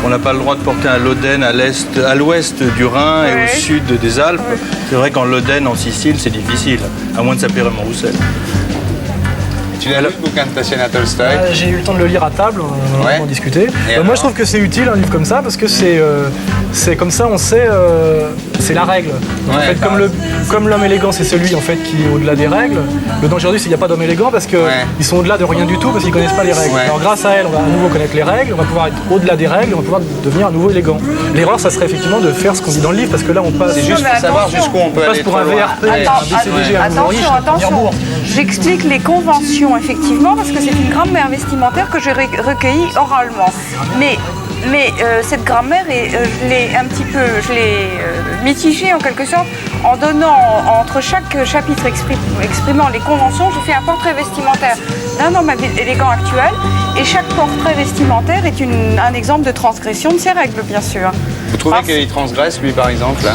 qu'on n'a pas le droit de porter un loden à l'ouest du Rhin et au sud des Alpes. C'est vrai qu'en loden, en Sicile, c'est difficile, à moins de s'appeler Raymond Roussel. Tu l'as lu, le bouquin de Tatiana Tolstoï? J'ai eu le temps de le lire à table, on en discuter. Moi, je trouve que c'est utile un livre comme ça, parce que c'est comme ça, on sait, c'est la règle. Donc, en fait, comme l'homme élégant, c'est celui en fait qui est au-delà des règles. Le danger aujourd'hui, c'est qu'il n'y a pas d'homme élégant parce qu'ils sont au-delà de rien du tout, parce qu'ils connaissent pas les règles. Alors grâce à elle, on va à nouveau connaître les règles, on va pouvoir être au-delà des règles, on va pouvoir devenir à nouveau élégant. L'erreur, ça serait effectivement de faire ce qu'on dit dans le livre, parce que là, on passe. C'est juste pour savoir jusqu'où on peut aller. Pour un VRP, un BCBG, un nouveau riche, Attention, j'explique les conventions effectivement parce que c'est une grammaire vestimentaire que j'ai recueillie oralement. Mais cette grammaire, je l'ai mitigée en quelque sorte en donnant entre chaque chapitre exprimant les conventions, je fais un portrait vestimentaire d'un homme élégant actuel et chaque portrait vestimentaire est un exemple de transgression de ces règles, bien sûr. Vous trouvez qu'il transgresse, lui, par exemple, là?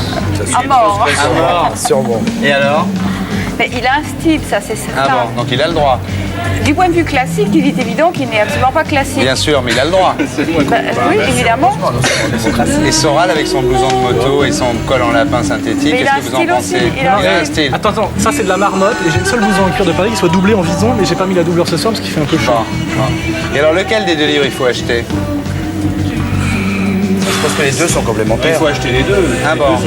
À mort. À mort, sûrement. Et alors? Mais il a un style, ça c'est certain. Ah bon, donc il a le droit. Du point de vue classique, il est évident qu'il n'est absolument pas classique. Bien sûr, mais il a le droit. Oui, évidemment. Et Soral avec son blouson de moto et son col en lapin synthétique, Mais qu'est-ce que vous en pensez? Il a un style. Attends, ça c'est de la marmotte et j'ai le seul blouson en cuir de Paris qui soit doublé en vison, mais j'ai pas mis la doublure ce soir parce qu'il fait un peu chaud. Et alors lequel des deux livres il faut acheter? Je pense que les deux sont complémentaires. Il faut acheter les deux. Ah bon.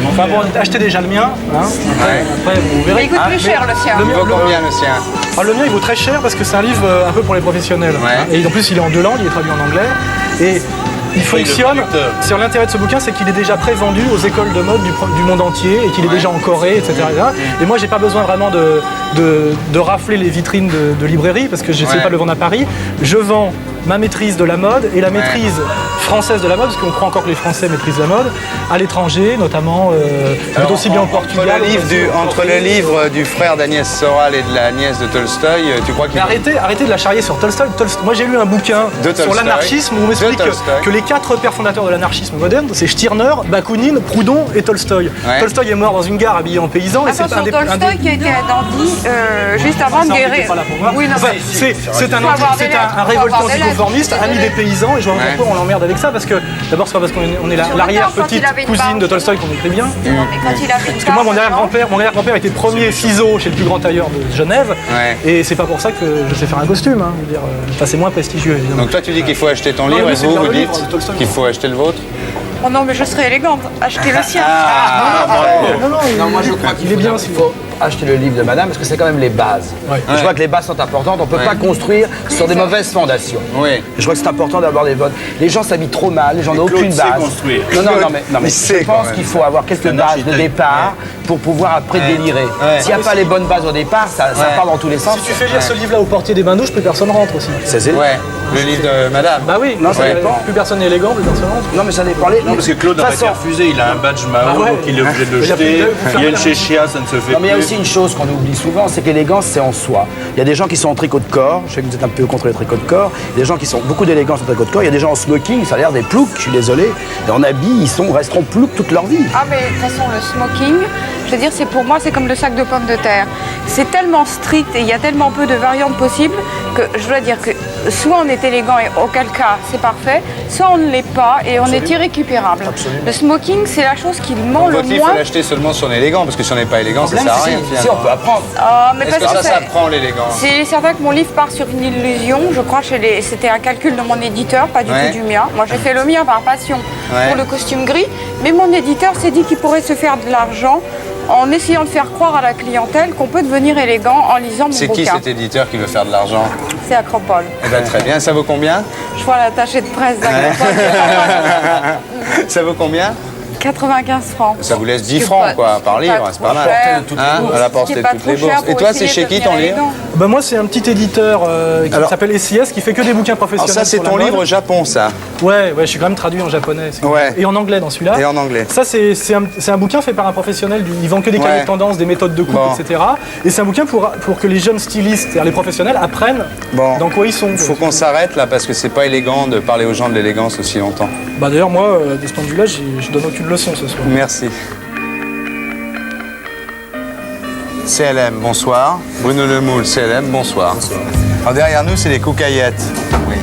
Enfin bon, achetez déjà le mien. Hein. Après, vous verrez. Mais il coûte plus cher le sien. Il vaut combien le sien? Le mien il vaut très cher parce que c'est un livre un peu pour les professionnels. Et en plus il est en 2 langues, il est traduit en anglais. Et il fonctionne. Sur l'intérêt de ce bouquin, c'est qu'il est déjà pré-vendu aux écoles de mode du monde entier et qu'il est déjà en Corée, etc. Et moi, j'ai pas besoin vraiment de rafler les vitrines de librairie parce que j'essaie pas de le vendre à Paris. Je vends ma maîtrise de la mode et la maîtrise française de la mode, parce qu'on croit encore que les Français maîtrisent la mode, à l'étranger, notamment aussi bien au Portugal. Entre le livre du frère d'Agnès Soral et de la nièce de Tolstoï, tu crois qu'il... Arrêtez de la charrier sur Tolstoï. Moi j'ai lu un bouquin sur l'anarchisme où on m'explique que les 4 pères fondateurs de l'anarchisme moderne, c'est Stirner, Bakounine, Proudhon et Tolstoï. Tolstoï est mort dans une gare habillé en paysan. Et c'est Tolstoï qui a été un dandy juste avant de guérir. Oui, c'est un révoltant anticonformiste, ami des paysans, et je vois pas pourquoi on l'emmerde avec ça, parce que d'abord c'est pas parce qu'on est l'arrière-petite cousine de Tolstoï qu'on écrit bien. Parce que moi mon arrière-grand-père était premier ciseau chez le plus grand tailleur de Genève, et c'est pas pour ça que je sais faire un costume. C'est moins prestigieux évidemment. Donc toi tu dis qu'il faut acheter ton livre et vous dites qu'il faut acheter le vôtre? Oh non, mais je serais élégante. Achetez le sien. Non, moi je crois qu'il est bien s'il faut. acheter le livre de madame parce que c'est quand même les bases. Je crois que les bases sont importantes. On ne peut pas construire sur des mauvaises fondations. Je crois que c'est important d'avoir des bonnes. Les gens s'habillent trop mal, les gens n'ont aucune base. Non, mais je pense qu'il faut avoir quelques bases de départ pour pouvoir après délirer. S'il n'y a pas les bonnes bases au départ, ça part dans tous les sens. Si tu fais lire ce livre-là au portier des bains douches, plus personne rentre aussi. Le livre de madame. Bah oui, non, ça dépend. Plus personne n'est élégant, plus personne rentre. Non, mais ça dépend. Non, parce que Claude n'a pas refusé, il a un badge Mao, donc il est obligé de le jeter. Il y a une chéchia, ça ne se fait plus. Non, mais il y a aussi une chose qu'on oublie souvent, c'est que l'élégance, c'est en soi. Il y a des gens qui sont en tricot de corps, je sais que vous êtes un peu contre les tricots de corps, il y a des gens qui sont beaucoup d'élégance en tricot de corps, il y a des gens en smoking, ça a l'air des ploucs, je suis désolé, et en habit, resteront ploucs toute leur vie. Ah mais de toute façon, le smoking, je veux dire, pour moi, c'est comme le sac de pommes de terre. C'est tellement strict et il y a tellement peu de variantes possibles que je dois dire que soit on est élégant et auquel cas c'est parfait, soit on ne l'est pas et on est irrécupérable. Le smoking, c'est la chose qui ment le Donc il moins. faut l'acheter seulement si on est élégant, parce que si on n'est pas élégant, ça sert à rien. Si, on peut apprendre. Mais est-ce parce que ça s'apprend l'élégance? C'est certain que mon livre part sur une illusion. Je crois que c'était un calcul de mon éditeur, pas du tout du mien. Moi, j'ai fait le mien par passion pour le costume gris, mais mon éditeur s'est dit qu'il pourrait se faire de l'argent en essayant de faire croire à la clientèle qu'on peut devenir élégant en lisant mon bouquin. C'est qui cet éditeur qui veut faire de l'argent? C'est Acropole. Eh ben, très bien, ça vaut combien? Je vois l'attaché de presse d'Acropole. Ça vaut combien? 95 francs. Ça vous laisse 10 francs quoi, par livre, c'est pas mal. À la portée de toutes les bourses. Et toi, c'est chez qui ton livre? Bah moi, c'est un petit éditeur qui s'appelle SIS qui fait que des bouquins professionnels. Alors ça, c'est ton livre Japon, ça? Ouais, je suis quand même traduit en japonais. Et en anglais dans celui-là. Et en anglais. Ça, c'est un bouquin fait par un professionnel. Il vend que des cahiers de tendance, des méthodes de coupe, etc. Et c'est un bouquin pour que les jeunes stylistes, c'est-à-dire les professionnels, apprennent dans quoi ils sont. Il faut qu'on s'arrête là parce que c'est pas élégant de parler aux gens de l'élégance aussi longtemps. Bah d'ailleurs, moi, de ce point de vue-là, je donne aucune leçon ce soir. Merci. CLM, bonsoir. Bruno Lemoule, CLM, bonsoir. Alors derrière nous, c'est les coucaillettes. Oui.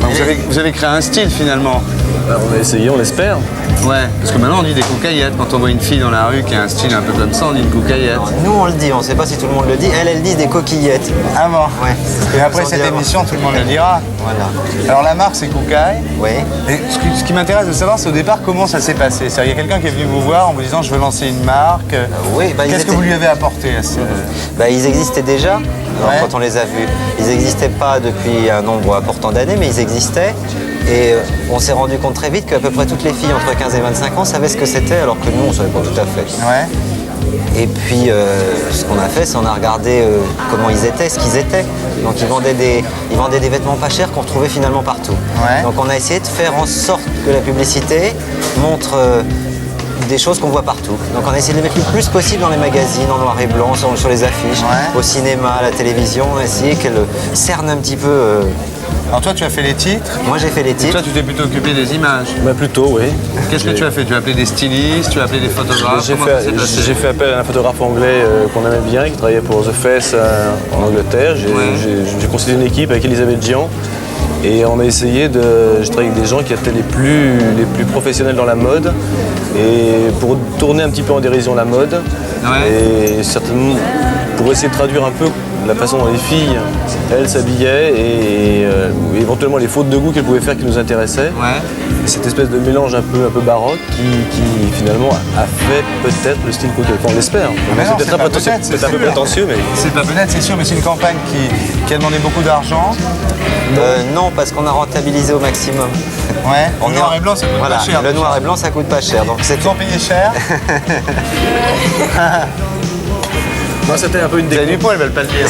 Donc vous avez créé un style finalement. On a essayé, on l'espère. Ouais, parce que maintenant on dit des coucaillettes. Quand on voit une fille dans la rue qui a un style un peu comme ça, on dit une coucaillette. Nous on le dit, on ne sait pas si tout le monde le dit. Elle dit des coquillettes. Ah bon? Ouais. Et après cette émission, tout le monde le dira. Voilà. Alors la marque c'est Koukaï. Oui. Et ce qui m'intéresse de savoir, c'est au départ comment ça s'est passé. Il y a quelqu'un qui est venu vous voir en vous disant je veux lancer une marque. Oui. Qu'est-ce que vous lui avez apporté à ce... Ils existaient déjà. Alors, quand on les a vus, ils n'existaient pas depuis un nombre important d'années, mais ils existaient. Et on s'est rendu compte très vite qu'à peu près toutes les filles entre 15 et 25 ans savaient ce que c'était, alors que nous, on ne savait pas tout à fait. Ouais. Et puis, ce qu'on a fait, c'est qu'on a regardé comment ils étaient, ce qu'ils étaient. Donc, ils vendaient des vêtements pas chers qu'on retrouvait finalement partout. Ouais. Donc, on a essayé de faire en sorte que la publicité montre des choses qu'on voit partout. Donc, on a essayé de les mettre le plus possible dans les magazines, en noir et blanc, sur les affiches, au cinéma, à la télévision. On a essayé qu'elle cerne un petit peu... Alors toi, tu as fait les titres? Moi, j'ai fait les titres. Et toi, tu t'es plutôt occupé des images? Bah plutôt, oui. Qu'est-ce que tu as fait? Tu as appelé des stylistes, tu as appelé des photographes? J'ai fait appel à un photographe anglais qu'on aimait bien, qui travaillait pour The Face en Angleterre. J'ai constitué une équipe avec Elisabeth Jean. Et on a essayé j'ai travaillé avec des gens qui étaient les plus professionnels dans la mode. Et pour tourner un petit peu en dérision la mode. Ouais. Et certainement pour essayer de traduire un peu la façon dont les filles, elles, s'habillaient et éventuellement les fautes de goût qu'elles pouvaient faire qui nous intéressaient. Ouais. Et cette espèce de mélange un peu baroque qui finalement a fait peut-être le style Koukaï. Enfin, on l'espère. C'est peut-être un peu prétentieux, mais... C'est pas peut-être, c'est sûr, mais c'est une campagne qui a demandé beaucoup d'argent. Non, parce qu'on a rentabilisé au maximum. Ouais, le noir et blanc, ça coûte pas cher. Le noir et blanc, ça coûte pas cher. Donc c'est ont payé cher. Moi, c'était un peu une déco. Du poids, elles veulent pas le dire.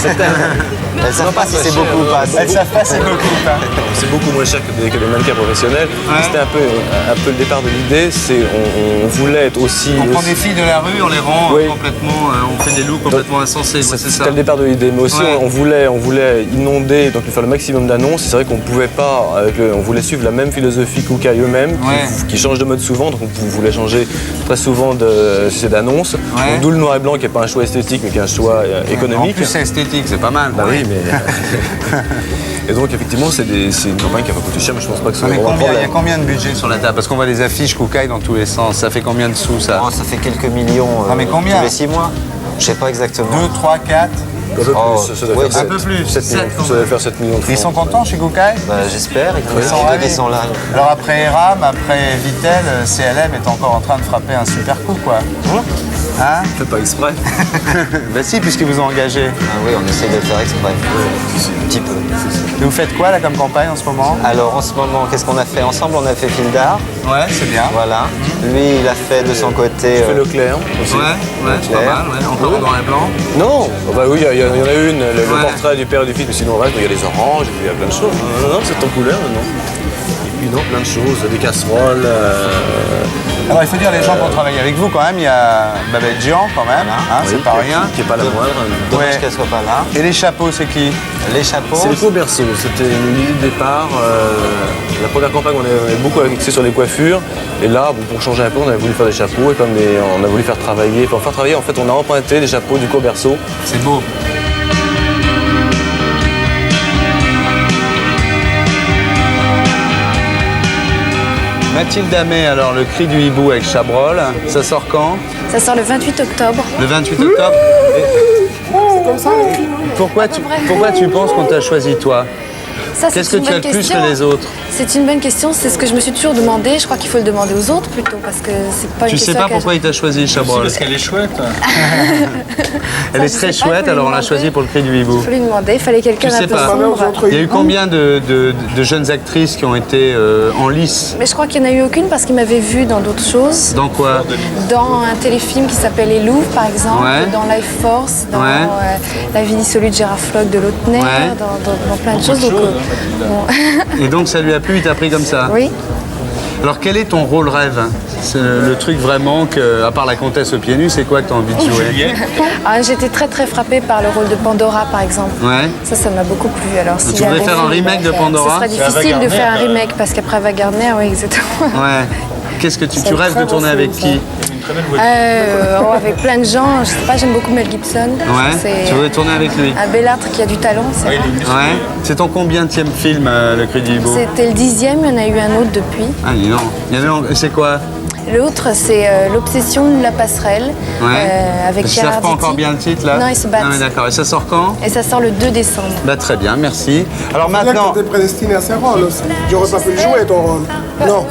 Elles savent pas si c'est beaucoup ou pas. Elles savent pas si c'est beaucoup ou pas. C'est beaucoup moins cher que des mannequins professionnels. Ouais. C'était un peu le départ de l'idée. On voulait être aussi... On prend des filles de la rue, on les rend complètement... on fait des looks complètement insensés. C'était le départ de l'idée. Mais aussi, on voulait inonder, donc faire le maximum d'annonces. C'est vrai qu'on pouvait pas... on voulait suivre la même philosophie Koukaï eux-mêmes, qui changent de mode souvent. Donc on voulait changer très souvent d'annonces. D'où le noir et blanc, qui n'est pas un choix esthétique, mais qui est un choix économique. En plus, c'est esthétique, c'est pas mal. Bah oui, mais... Et donc, effectivement, c'est une campagne qui va coûter cher, mais je pense pas que ce soit un problème. Il y a combien de budget sur la table? Parce qu'on voit des affiches Koukaï dans tous les sens. Ça fait combien de sous, ça? Ça fait quelques millions mais combien? tous les 6 mois. Je sais pas exactement. 2, 3, 4 un peu plus, ça doit faire un peu plus. 7 millions, ça doit faire 7 millions de francs. Ils sont contents chez Koukaï? J'espère, ils sont là. Alors après Eram, après Vittel, CLM est encore en train de frapper un super coup, quoi. Hein? Faites pas exprès. Bah si, puisqu'ils vous ont engagé. Ah oui, on essaie de le faire exprès. Un petit peu. Et vous faites quoi là comme campagne en ce moment? Alors en ce moment, qu'est-ce qu'on a fait ensemble? On a fait Fil d'art. Ouais, c'est bien. Voilà. Lui, il a fait de son côté. Je fais Leclerc aussi. Ouais, c'est pas mal, ouais. Encore dans les blancs. Non, bah oui, il y en a une, le portrait du père et du fils, mais sinon le reste, il y a les oranges, il y a plein de choses. Non, c'est en couleur, non. Et puis non, plein de choses, des casseroles. Alors il faut dire les gens qui ont travaillé avec vous quand même, il y a Babette Jean quand même, hein, Oui, c'est pas rien. Qui est pas la moindre. Dommage qu'elle soit pas là. Et les chapeaux, c'est qui? Les chapeaux. C'est le co-berceau, c'était une idée de départ. La première campagne, on est beaucoup axé sur les coiffures. Et là, bon, pour changer un peu, on a voulu faire des chapeaux et comme on a voulu faire travailler. Pour faire travailler, en fait, on a emprunté des chapeaux du co-berceau. C'est beau. Mathilde Amet, alors le cri du hibou avec Chabrol, ça sort quand? Ça sort le 28 octobre. Le 28 octobre. C'est comme ça. Pourquoi tu penses qu'on t'a choisi toi? Ça, c'est Qu'est-ce que une tu as bonne de plus question. que les autres? C'est une bonne question, c'est ce que je me suis toujours demandé. Je crois qu'il faut le demander aux autres plutôt, parce que c'est pas une Tu question. sais pas pourquoi il t'a choisi, Chabrol? Parce qu'elle est chouette. Elle est très chouette, alors on l'a choisie pour le cri du hibou. Il faut lui demander, il fallait quelqu'un Je d'un sais peu pas. sombre. Il y a eu combien de jeunes actrices qui ont été en lice? Mais je crois qu'il n'y en a eu aucune parce qu'il m'avait vu dans d'autres choses. Dans quoi? Dans un téléfilm qui s'appelle Les Louvres, par exemple, Ouais. dans Life Force, dans Ouais. La vie dissolue de Gérard Floch de Lautner, Ouais. dans plein de choses. Donc, bon. Et donc ça lui a plu, il t'a pris comme ça? Oui. Alors quel est ton rôle rêve? C'est le truc vraiment que, à part la comtesse aux pieds nus, c'est quoi que tu as envie de jouer? Ah, j'étais très très frappée par le rôle de Pandora, par exemple. Ouais. Ça m'a beaucoup plu. Alors, Tu voudrais faire un remake de Pandora? Ce serait difficile de faire un remake parce qu'après Ava Gardner, oui, exactement. Ouais. Qu'est-ce que tu rêves de tourner avec qui? Avec plein de gens. Je sais pas, j'aime beaucoup Mel Gibson. Ouais. Tu voudrais tourner avec lui? Un bellâtre qui a du talent, c'est vrai. Ouais. C'est ton combienième film, Le Cri du Hibou? C'était le 10e, il y en a eu un autre depuis. Ah, dis donc. C'est quoi? L'autre, c'est L'Obsession de la passerelle, avec Ils Gérard savent pas Ditti. encore bien le titre là? Non, ils se battent. Ah, mais d'accord. Et ça sort quand? Et ça sort le 2 décembre. Bah, très bien, merci. Alors C'est bien maintenant. que tu étais prédestiné à ces rôles aussi. J'aurais pas pu le jouer ton rôle. Non.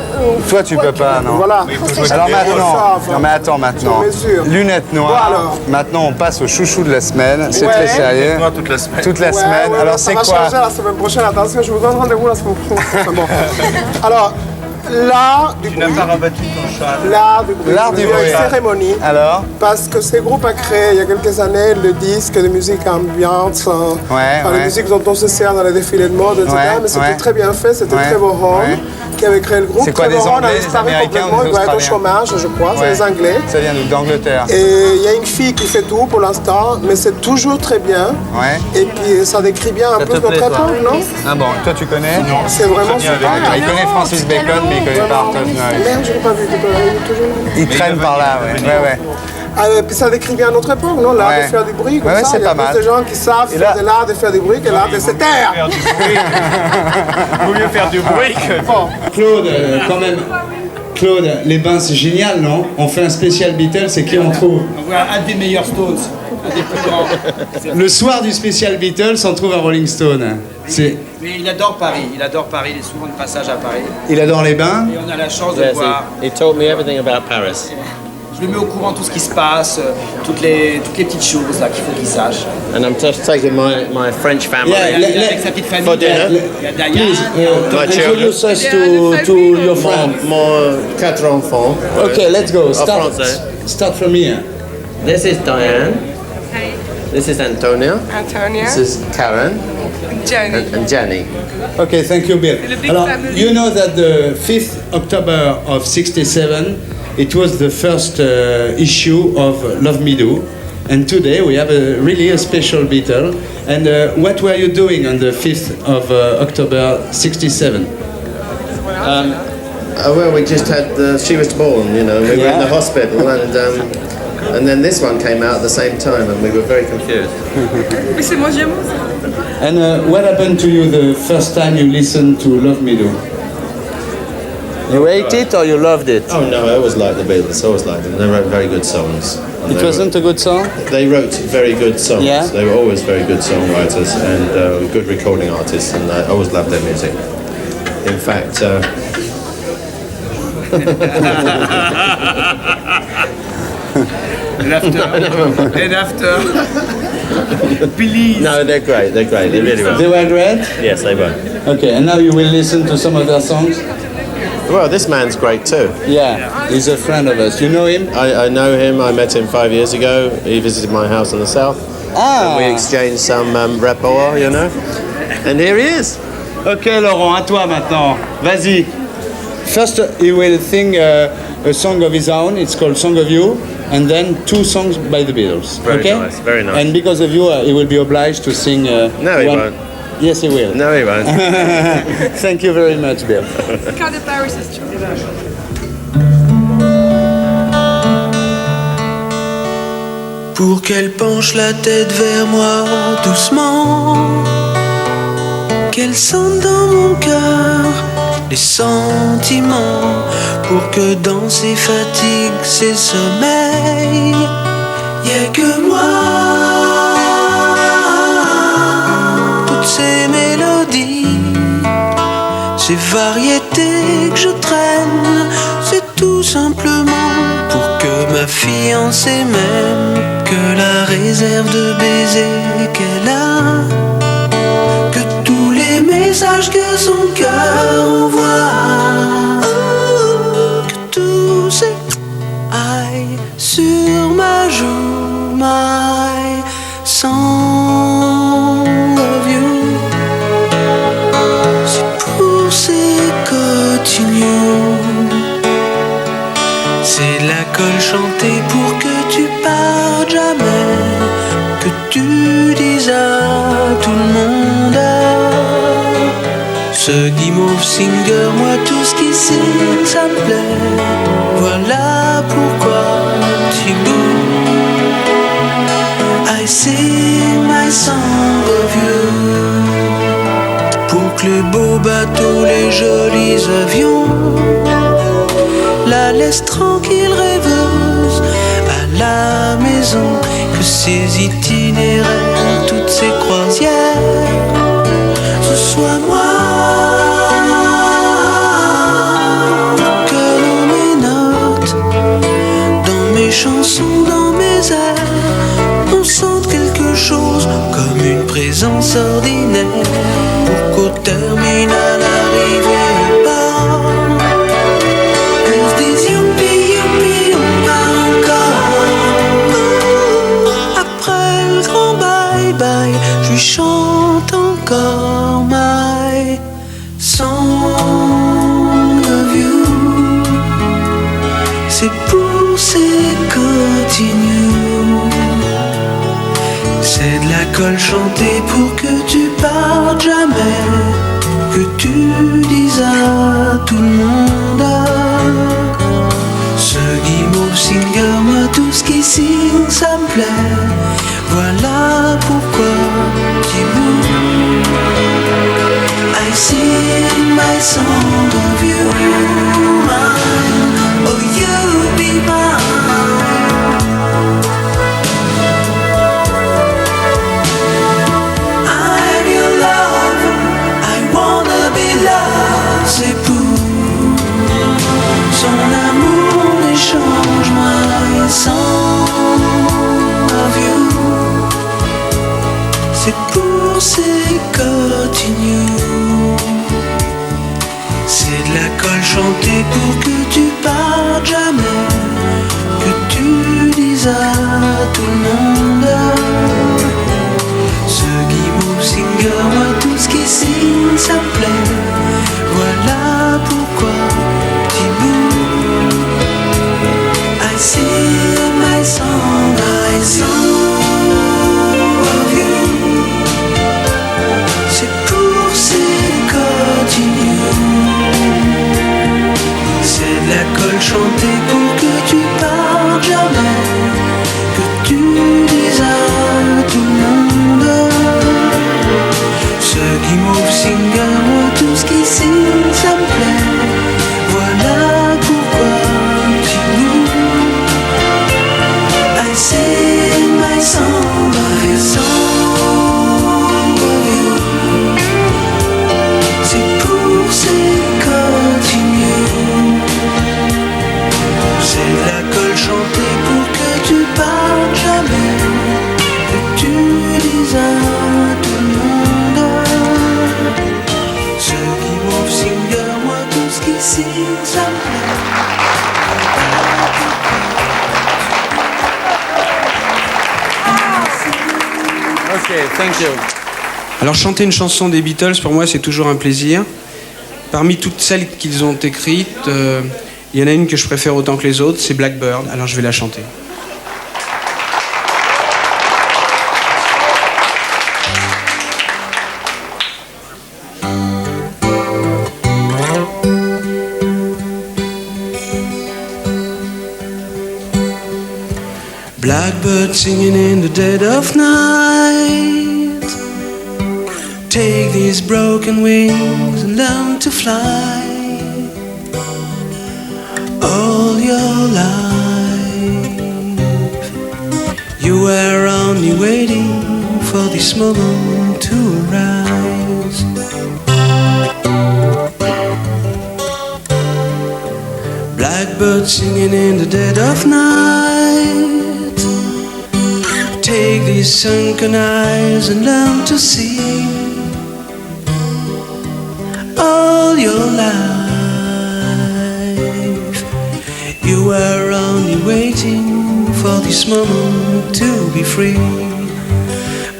Toi, tu peux pas, non? Voilà. Alors maintenant, non mais attends maintenant. Sur mesure. Lunettes noires. Bon, alors. Maintenant, on passe au chouchou de la semaine. C'est Ouais. très sérieux. Lunettes noires toute la semaine. Toute la semaine. Alors ça c'est va quoi? changer la semaine prochaine. Attention, je vous donne rendez-vous la semaine prochaine. Bon. Alors, l'art du bruit. Tu n'as pas rabattu ton châle. L'art du bruit. L'art du Une bruit. cérémonie. Alors? Parce que ce groupe a créé il y a quelques années le disque de musique ambiante, Ouais. les musiques dont on se sert dans les défilés de mode, etc. Ouais, Mais c'était ouais. très bien fait, c'était Ouais, très beau rôle. ouais. Qui avait créé le groupe. C'est quoi, Trevor des Horn Anglais, a des disparu Américains complètement, ou des il doit être au Australiens? chômage, je crois, c'est Ouais. les Anglais. Ça vient d'Angleterre. Et il y a une fille qui fait tout pour l'instant, mais c'est toujours très bien. Ouais. Et puis ça décrit bien un Ça peu te plaît, notre toi? époque, non? Ah bon, toi tu connais? Non. C'est vraiment super. Il connaît Francis Bacon, mais il connaît pas Arthur Noy. Merde, je l'ai pas vu, toujours. Il traîne par là, ouais. Ah, et puis ça décrit bien notre époque, non? L'art Ouais. de faire du bruit, comme Ouais, ça. c'est Il y a pas plus mal. de gens qui savent Et faire là- de l'art de faire du bruit que l'art de se taire. Vaut mieux faire du bruit que... Claude, quand même. Claude, les bains c'est génial, non? On fait un spécial Beatles, c'est qui on trouve? Voilà un des meilleurs Stones, un des plus grands. Le soir du spécial Beatles, on trouve un Rolling Stone. Mais il adore Paris, il est souvent de passage à Paris. Il adore les bains. Et on a la chance de le voir. He told me everything about Paris. Je le mets au courant de tout ce qui se passe, toutes les petites choses là qu'il faut qu'il sache. And I'm just taking my French family Avec sa petite famille, for dinner. il y a Diane, My children. us to your friend. Mon 4 enfants. Okay, let's go. En Start, français. start from here. This is Diane. This is Antonia. Antonia. This is Karen. Jenny. And Jenny. Okay, thank you, Bill. The big Alors, family. you know that the 5th October of '67, it was the first issue of Love Me Do, and today we have really a special Beatle. And what were you doing on the 5th of October '67? Well, we just had she was born, we were in the hospital, and then this one came out at the same time, and we were very confused. Mais c'est mon jumeau. And what happened to you the first time you listened to Love Me Do? You ate it or you loved it? Oh no, I always liked the Beatles. I always liked them. They wrote very good songs. And It they wasn't a good song? They wrote very good songs. Yeah. They were always very good songwriters and good recording artists, and I always loved their music. In fact, And after? Please. No, they're great. They're great. They really were. They were great? Yes, they were. Okay, and now you will listen to some of their songs? Well, this man's great too. Yeah, he's a friend of us. You know him? I know him. I met him 5 years ago. He visited my house in the south. Ah. And we exchanged some rapport, you know. And here he is. Ok, Laurent, à toi maintenant. Vas-y. First, he will sing a song of his own. It's called Song of You. And then 2 songs by the Beatles. Very okay? nice, very nice. And because of you, he will be obliged to sing. No, he won't. Yes, he will. No, he won't. Thank you very much, Bill. Car de Paris is true. Pour qu'elle penche la tête vers moi doucement, qu'elle sente dans mon cœur les sentiments, pour que dans ses fatigues, ses sommeils, y a que moi. Toutes ces mélodies, ces variétés que je traîne, c'est tout simplement pour que ma fiancée m'aime, que la réserve de baisers qu'elle a, que tous les messages que son cœur envoie, que tout ces aille sur ma joue, my song of you. C'est pour ces continues, c'est de la colle chantée pour que tu partes jamais, que tu dises à tout le monde, ce guimauve singer, moi tout ce qui signe ça me plaît, voilà pourquoi tu bouges. I sing my song of you, pour que les beaux bateaux, les jolis avions la laisse tranquille rêveuse à la maison, que ces itinéraires, toutes ces croisières, ce soit moi. Que dans mes notes, dans mes chansons, dans mes airs, on sente quelque chose comme une présence ordinaire, pour qu'au terminal arrivé au bord, je lui chante encore my song of you. C'est pour ces continues, c'est de la colle chantée pour que tu partes jamais, que tu dises à tout le monde, ce guimauve singer, moi tout ce qui signe ça me plaît, voilà pourquoi tu bouges. I sing my song of you, mine, oh you be mine. I'm your lover, I wanna be loved. C'est pour son amour d'échange, my song of you. C'est pour ces continues, c'est de la colle chantée pour que tu partes jamais, que tu dises à tout le monde, ce guimauve singer, moi tout ce qui signe ça me plaît, voilà pourquoi tu bouges. I sing my song, I sing of you. C'est pour ces continues, c'est de la colle chantée pour que tu partes jamais, que tu dises à tout le monde, thank you. Alors chanter une chanson des Beatles, pour moi, c'est toujours un plaisir. Parmi toutes celles qu'ils ont écrites, il y en a une que je préfère autant que les autres, c'est Blackbird. Alors je vais la chanter. Blackbird singing in the dead of night. Take these broken wings and learn to fly. All your life you were only waiting for this moment to arise. Blackbird singing in the dead of night. Take these sunken eyes and learn to see. All your life you were only waiting for this moment to be free.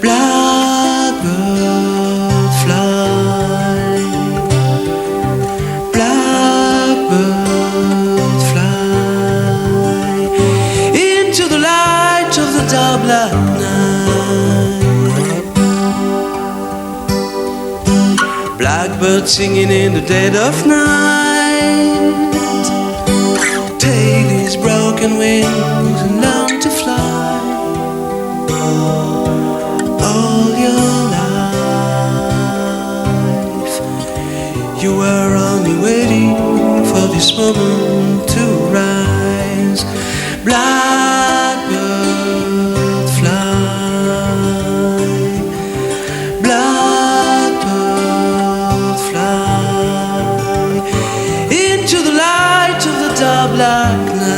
Blackbird fly, blackbird fly into the light of the dark black night. Blackbird singing in the dead of night. Take these broken wings and learn to fly. All your life you were only waiting for this moment to rise. Blackbird fly, blackbird fly into the light of the dark black night.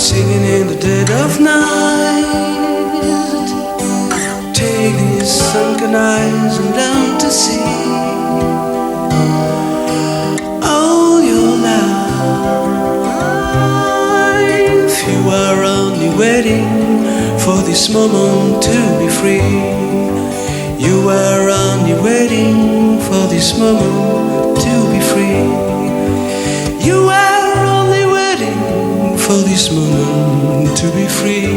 Singing in the dead of night. Take these sunken eyes and learn to see. All your life you were only waiting for this moment to be free. You were only waiting for this moment to be free. You were only waiting for this moment to be free.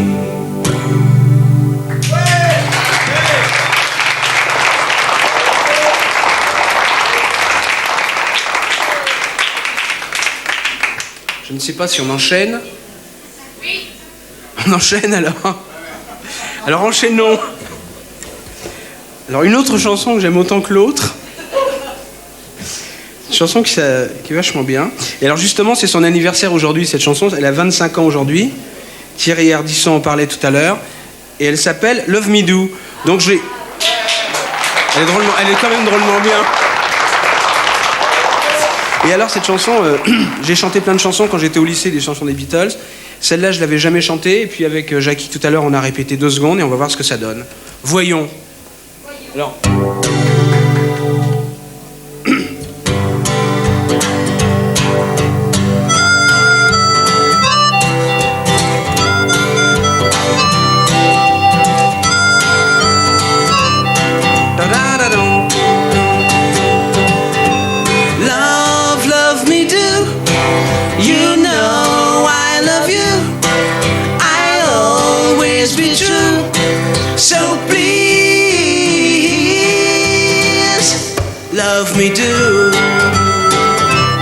Je ne sais pas si on enchaîne. Oui. On enchaîne alors. Alors enchaînons. Alors une autre chanson que j'aime autant que l'autre. Une chanson qui est vachement bien. Et alors justement, c'est son anniversaire aujourd'hui, cette chanson. Elle a 25 ans aujourd'hui. Thierry Ardisson en parlait tout à l'heure. Et elle s'appelle Love Me Do. Donc elle est quand même drôlement bien. Et alors cette chanson, j'ai chanté plein de chansons quand j'étais au lycée, des chansons des Beatles. Celle-là, je l'avais jamais chantée. Et puis avec Jackie tout à l'heure, on a répété 2 secondes et on va voir ce que ça donne. Voyons. Alors... Love me do,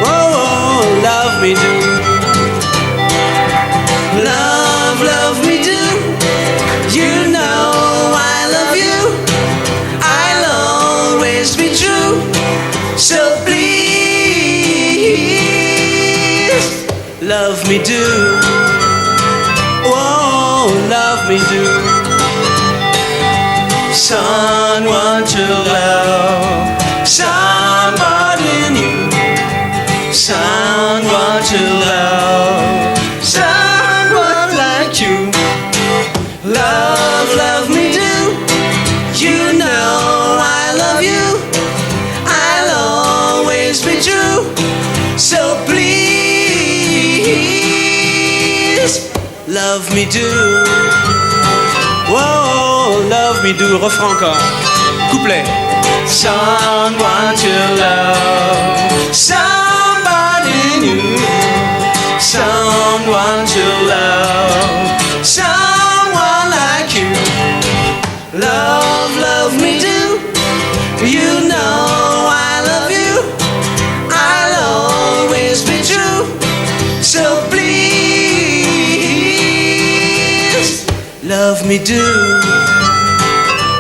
oh, love me do. Love me do. You know I love you. I'll always be true. love me do. Oh, love me do. Someone to love, somebody new. Someone to love, someone like you. Love, love me do. You know I love you. I'll always be true. So please, love me do. Whoa, love me do. Refrain encore. Couplet. Someone to love, somebody new. Someone to love, someone like you. Love, love me do. You know I love you. I'll always be true. So please, love me do.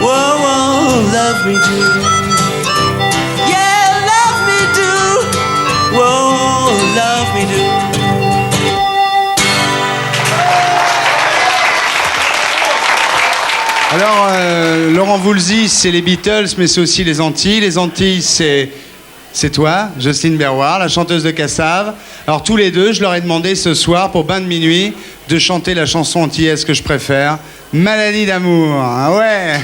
Whoa, whoa, love me do. Yeah, love me do. Whoa, love me do. Alors, Laurent Voulzy, c'est les Beatles, mais c'est aussi les Antilles. Les Antilles, c'est toi, Jocelyne Berroir, la chanteuse de Cassave. Alors, tous les deux, je leur ai demandé ce soir, pour Bain de minuit, de chanter la chanson antillaise que je préfère, Maladie d'amour. Ah ouais!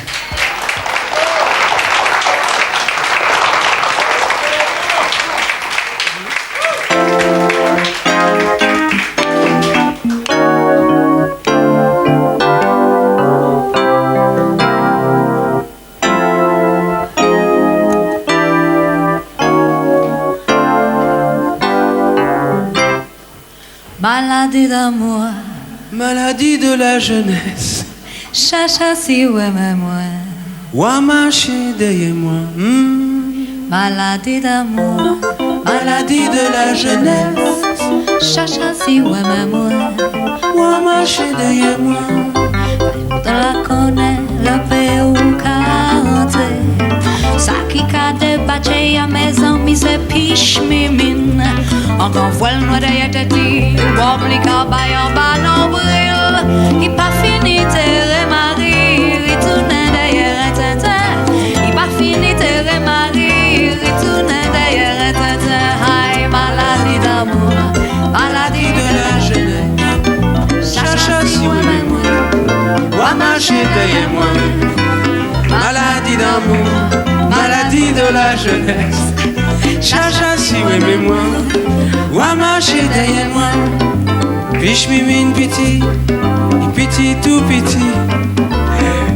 Maladie d'amour, maladie de la jeunesse. Chacha si ouais même moi. Wamaché derrière moi. Maladie d'amour, maladie de la jeunesse. Chacha si ouais même moi. Wamaché derrière moi. De la connaît le pays où canté. Ça qui a débattu à mes amis c'est piche mimine. Encore voile noir derrière tête dit, wobli cabay en bas nombril. Il pas fini terre Marie, il tourne derrière tête. Il pas fini terre Marie, il tourne derrière tête. Aïe, maladie d'amour, maladie de la jeunesse. Chacha si ouais moi, wa marcher derrière moi. Maladie d'amour, maladie de la jeunesse. Chacha si ouais mais moi, wa marcher derrière moi. Piche mimine petit, petit tout petit.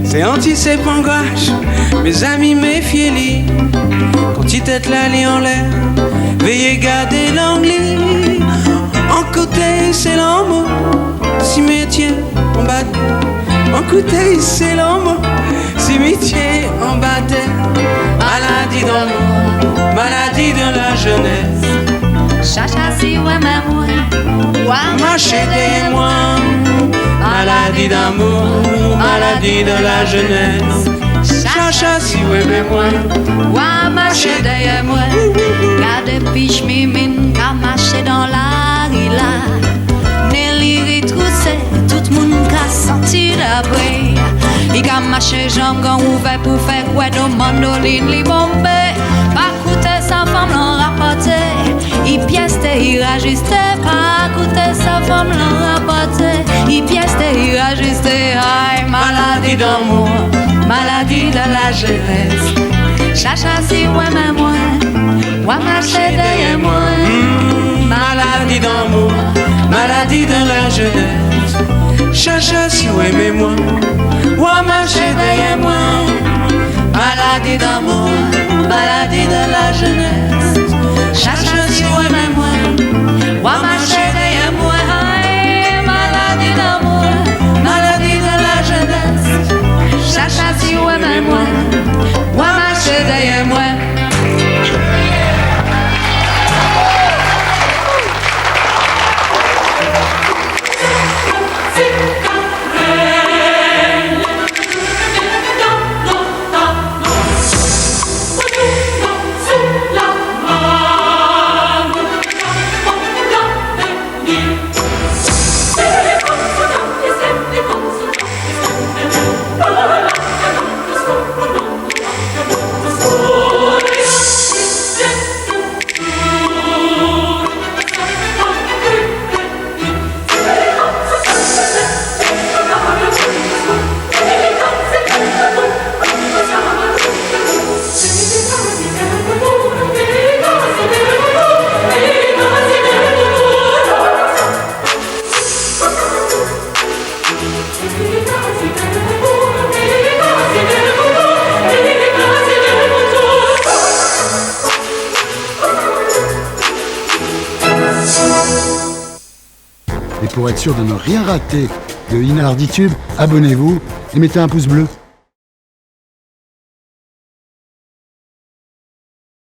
C'est anti c'est pangouache, mes amis méfiez-les. Quand tu tête la lit en l'air, veuillez garder l'anglais. En côté c'est l'amour, cimetière en bas. En côté c'est l'amour, cimetière en bas. Maladie d'amour, maladie de la jeunesse. Chacha si ouais même moi. Marchez derrière moi. Maladie d'amour, maladie de la jeunesse. Chacha si ouais mais moi. Wa marcher derrière moi. Garde piche mimine, qu'a marché dans la rila. Nelly retroussé, tout le monde qu'a senti d'après. Il a marché jambes quand ouvert pour faire quoi de mandoline li bombé. Pas coûter sa femme l'en rapporter. Il pièce il rajustait. Pas coûter sa femme l'en rapporter. Il pièce il rajustait. Aïe, maladie d'amour, maladie de la jeunesse. Chacha si ouais mais moi, wa marcher derrière moi. Maladie d'amour, maladie de la jeunesse. Chacha si ouais mais moi, wa marcher derrière moi. Maladie d'amour, maladie de la jeunesse. Chacha si ouais mais moi, wa marcher derrière moi. Aïe, maladie d'amour, maladie de la jeunesse. Chacha si ouais mais moi, wa marcher derrière moi. Et pour être sûr de ne rien rater de Inarditube, abonnez-vous et mettez un pouce bleu.